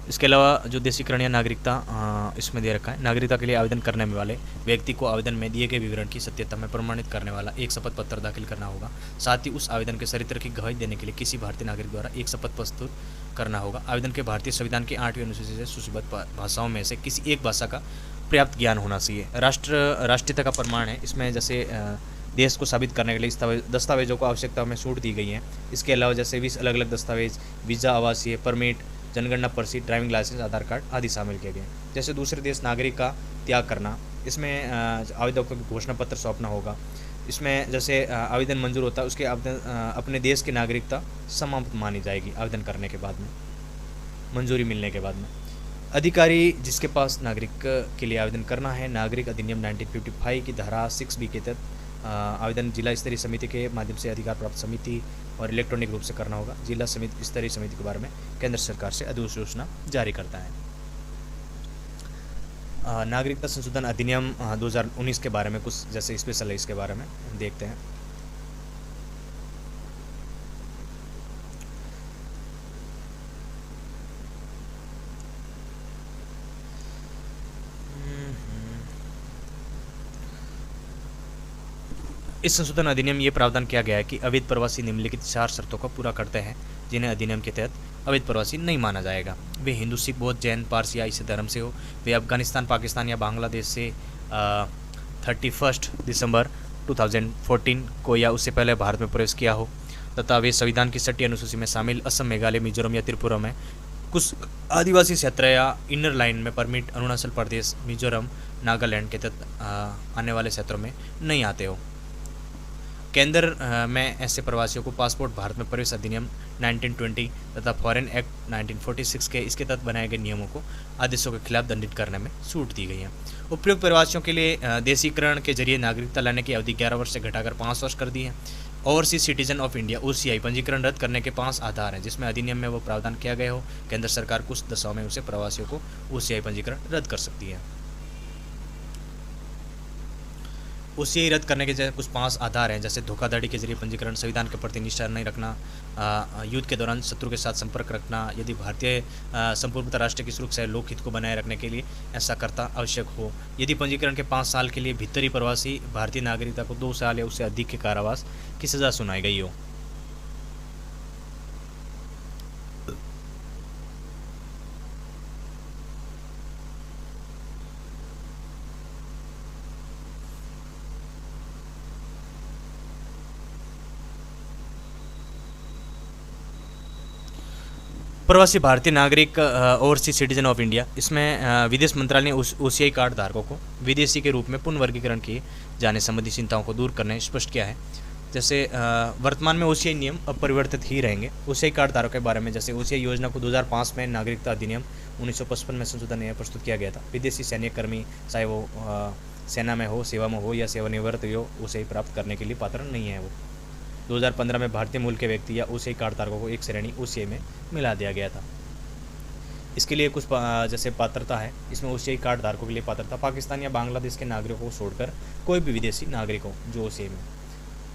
इसके अलावा जो देशीकरण या नागरिकता इसमें दे रखा है, नागरिकता के लिए आवेदन करने वाले व्यक्ति को आवेदन में दिए गए विवरण की सत्यता में प्रमाणित करने वाला एक शपथ पत्र दाखिल करना होगा। साथ ही उस आवेदन के चरित्र की गवाही देने के लिए किसी भारतीय नागरिक द्वारा एक शपथ प्रस्तुत करना होगा। आवेदन के भारतीय संविधान की 8वीं अनुसूची से सूचीबद्ध भाषाओं में से किसी एक भाषा का पर्याप्त ज्ञान होना चाहिए। राष्ट्रीयता का प्रमाण है, इसमें जैसे देश को साबित करने के लिए दस्तावेजों को आवश्यकता में छूट दी गई है। इसके अलावा जैसे 20 अलग अलग दस्तावेज, वीज़ा, आवासीय परमिट, जनगणना पर्ची, ड्राइविंग लाइसेंस, आधार कार्ड आदि शामिल किए गए। जैसे दूसरे देश नागरिक का त्याग करना, इसमें आवेदकों को घोषणा पत्र सौंपना होगा। इसमें जैसे आवेदन मंजूर होता है उसके अपने देश की नागरिकता समाप्त मानी जाएगी आवेदन करने के बाद में, मंजूरी मिलने के बाद में। अधिकारी जिसके पास नागरिक के लिए आवेदन करना है, नागरिक अधिनियम 1955 की धारा 6B के तहत आवेदन जिला स्तरीय समिति के माध्यम से अधिकार प्राप्त समिति और इलेक्ट्रॉनिक रूप से करना होगा। जिला समिति स्तरीय समिति के बारे में केंद्र सरकार से अधिसूचना जारी करता है। नागरिकता संशोधन अधिनियम 2019 के बारे में कुछ जैसे स्पेशल है, इसके बारे में देखते हैं। इस संशोधन अधिनियम ये प्रावधान किया गया है कि अवैध प्रवासी निम्नलिखित 4 शर्तों को पूरा करते हैं जिन्हें अधिनियम के तहत अवैध प्रवासी नहीं माना जाएगा। वे हिंदू, सिख, बौद्ध, जैन, पारसी या ईसाई धर्म से हो, वे अफगानिस्तान, पाकिस्तान या बांग्लादेश से 31 दिसंबर 2014 को या उससे पहले भारत में प्रवेश किया हो, तथा वे संविधान की 6ठी अनुसूची में शामिल असम, मेघालय, मिजोरम या त्रिपुरा में कुछ आदिवासी क्षेत्र या इनर लाइन में परमिट अरुणाचल प्रदेश, मिजोरम, नागालैंड के तहत आने वाले क्षेत्रों में नहीं आते हो। केंद्र में ऐसे प्रवासियों को पासपोर्ट भारत में प्रवेश अधिनियम 1920 तथा फॉरेन एक्ट 1946 के इसके तहत बनाए गए नियमों को आदेशों के खिलाफ दंडित करने में छूट दी गई है। उपयुक्त प्रवासियों के लिए देशीकरण के जरिए नागरिकता लाने की अवधि 11 वर्ष से घटाकर 5 वर्ष कर दी है। Overseas citizen of India OCI पंजीकरण रद्द करने के 5 आधार हैं, जिसमें अधिनियम में वो प्रावधान किया गया हो। केंद्र सरकार कुछ दशाओं में उसे प्रवासियों को OCI पंजीकरण रद्द कर सकती है। OCI रद्द करने के जैसे कुछ 5 आधार हैं, जैसे धोखाधड़ी के जरिए पंजीकरण, संविधान के प्रति निष्ठा नहीं रखना, युद्ध के दौरान शत्रु के साथ संपर्क रखना, यदि भारतीय संपूर्णतः राष्ट्र की सुरक्षा लोक हित को बनाए रखने के लिए ऐसा करता आवश्यक हो, यदि पंजीकरण के 5 साल के लिए भीतर ही प्रवासी भारतीय नागरिकता को 2 साल या उससे अधिक के कारावास की सजा सुनाई गई हो। प्रवासी भारतीय नागरिक ओवरसीज सिटीजन ऑफ इंडिया, इसमें विदेश मंत्रालय ने OCI कार्ड धारकों को विदेशी के रूप में पुनः वर्गीकरण किए जाने संबंधी चिंताओं को दूर करने स्पष्ट किया है। जैसे वर्तमान में OCI नियम अपरिवर्तित ही रहेंगे। OCI कार्ड धारकों के बारे में जैसे OCI योजना को 2005 में नागरिकता अधिनियम 1955 में संशोधन प्रस्तुत किया गया था। विदेशी सैन्य कर्मी चाहे वो सेना में हो, सेवा में हो या सेवानिवृत्त हो, OCI प्राप्त करने के लिए पात्र नहीं है। वो 2015 में भारतीय मूल के व्यक्ति या OCI कार्ड धारकों को एक श्रेणी OCI में मिला दिया गया था। इसके लिए कुछ जैसे पात्रता है, इसमें OCI कार्ड धारकों के लिए पात्रता पाकिस्तान या बांग्लादेश के नागरिकों को छोड़कर कोई भी विदेशी नागरिक हो जो OCI में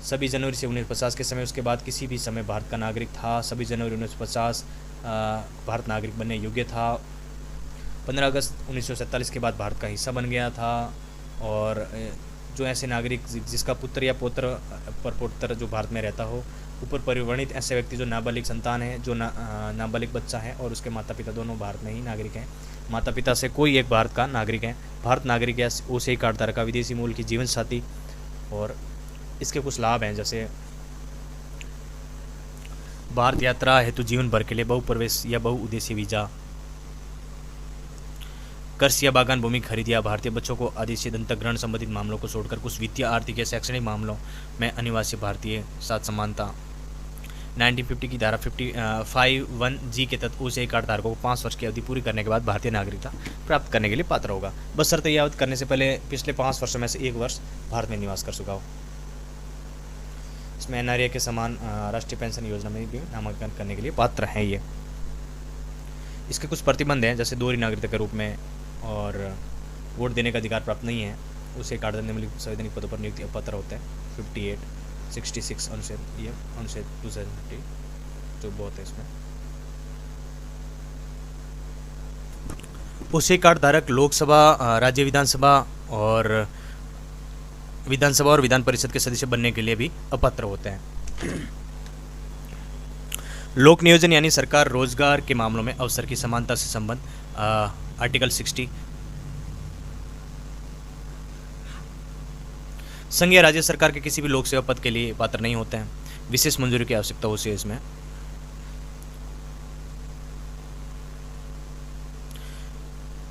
सभी जनवरी से 1950 के समय उसके बाद किसी भी समय भारत का नागरिक था, सभी जनवरी 1950 भारत नागरिक बनने योग्य था, 15 अगस्त 1947 के बाद भारत का हिस्सा बन गया था, और जो ऐसे नागरिक जिसका पुत्र या पौत्र परपोत्र जो भारत में रहता हो, ऊपर परिवर्णित ऐसे व्यक्ति जो नाबालिग संतान है, जो नाबालिग बच्चा है और उसके माता पिता दोनों भारत में ही नागरिक हैं, माता पिता से कोई एक भारत का नागरिक है, भारत नागरिक या OCI कार्ड धारक का विदेशी मूल की जीवन साथी। और इसके कुछ लाभ हैं, जैसे भारत यात्रा हेतु जीवन भर के लिए बहुप्रवेश या बहुउद्देशीय वीजा, कृषि या बागान भूमि खरीद या भारतीय बच्चों को आदेशी दत्तक ग्रहण संबंधित मामलों को छोड़कर कुछ वित्तीय, आर्थिक या शैक्षणिक मामलों में अनिवासी भारतीय साथ समानता। 1950 की धारा 51G के तहत OCI कार्ड धारकों को 5 वर्ष की अवधि पूरी करने के बाद भारतीय नागरिकता प्राप्त करने के लिए पात्र होगा, बशर्ते यह अवधि करने से पहले पिछले 5 वर्षों में से 1 वर्ष भारत में निवास कर चुका हो। इसमें NRA के समान राष्ट्रीय पेंशन योजना में भी नामांकन करने के लिए पात्र हैं ये। इसके कुछ प्रतिबंध हैं, जैसे दोहरी नागरिकता के रूप में और वोट देने का अधिकार प्राप्त नहीं है। उसे कार्ड निम्नलिखित संवैधानिक पदों पर नियुक्ति अपात्र होते हैं। 58, 66 अनुच्छेद, ये अनुच्छेद 230 जो बहुत है इसमें। OCI कार्ड धारक लोकसभा, राज्य विधानसभा और विधान परिषद के सदस्य बनने के लिए भी अपात्र होते हैं। लोक नियोजन यानी सरकार रोजगार के मामलों में अवसर की समानता से संबंध, आर्टिकल 60। संघ या राज्य सरकार के किसी भी लोक सेवा पद के लिए पात्र नहीं होते हैं, विशेष मंजूरी की आवश्यकता होती है इसमें।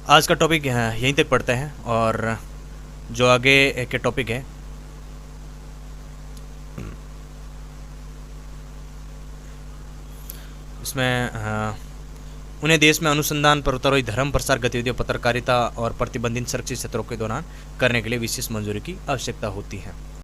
आज का टॉपिक यहीं तक पढ़ते हैं, और जो आगे के टॉपिक है इसमें उन्हें देश में अनुसंधान, पर्वतारोही, धर्म प्रसार गतिविधियों, पत्रकारिता और प्रतिबंधित सुरक्षित क्षेत्रों के दौरान करने के लिए विशेष मंजूरी की आवश्यकता होती है।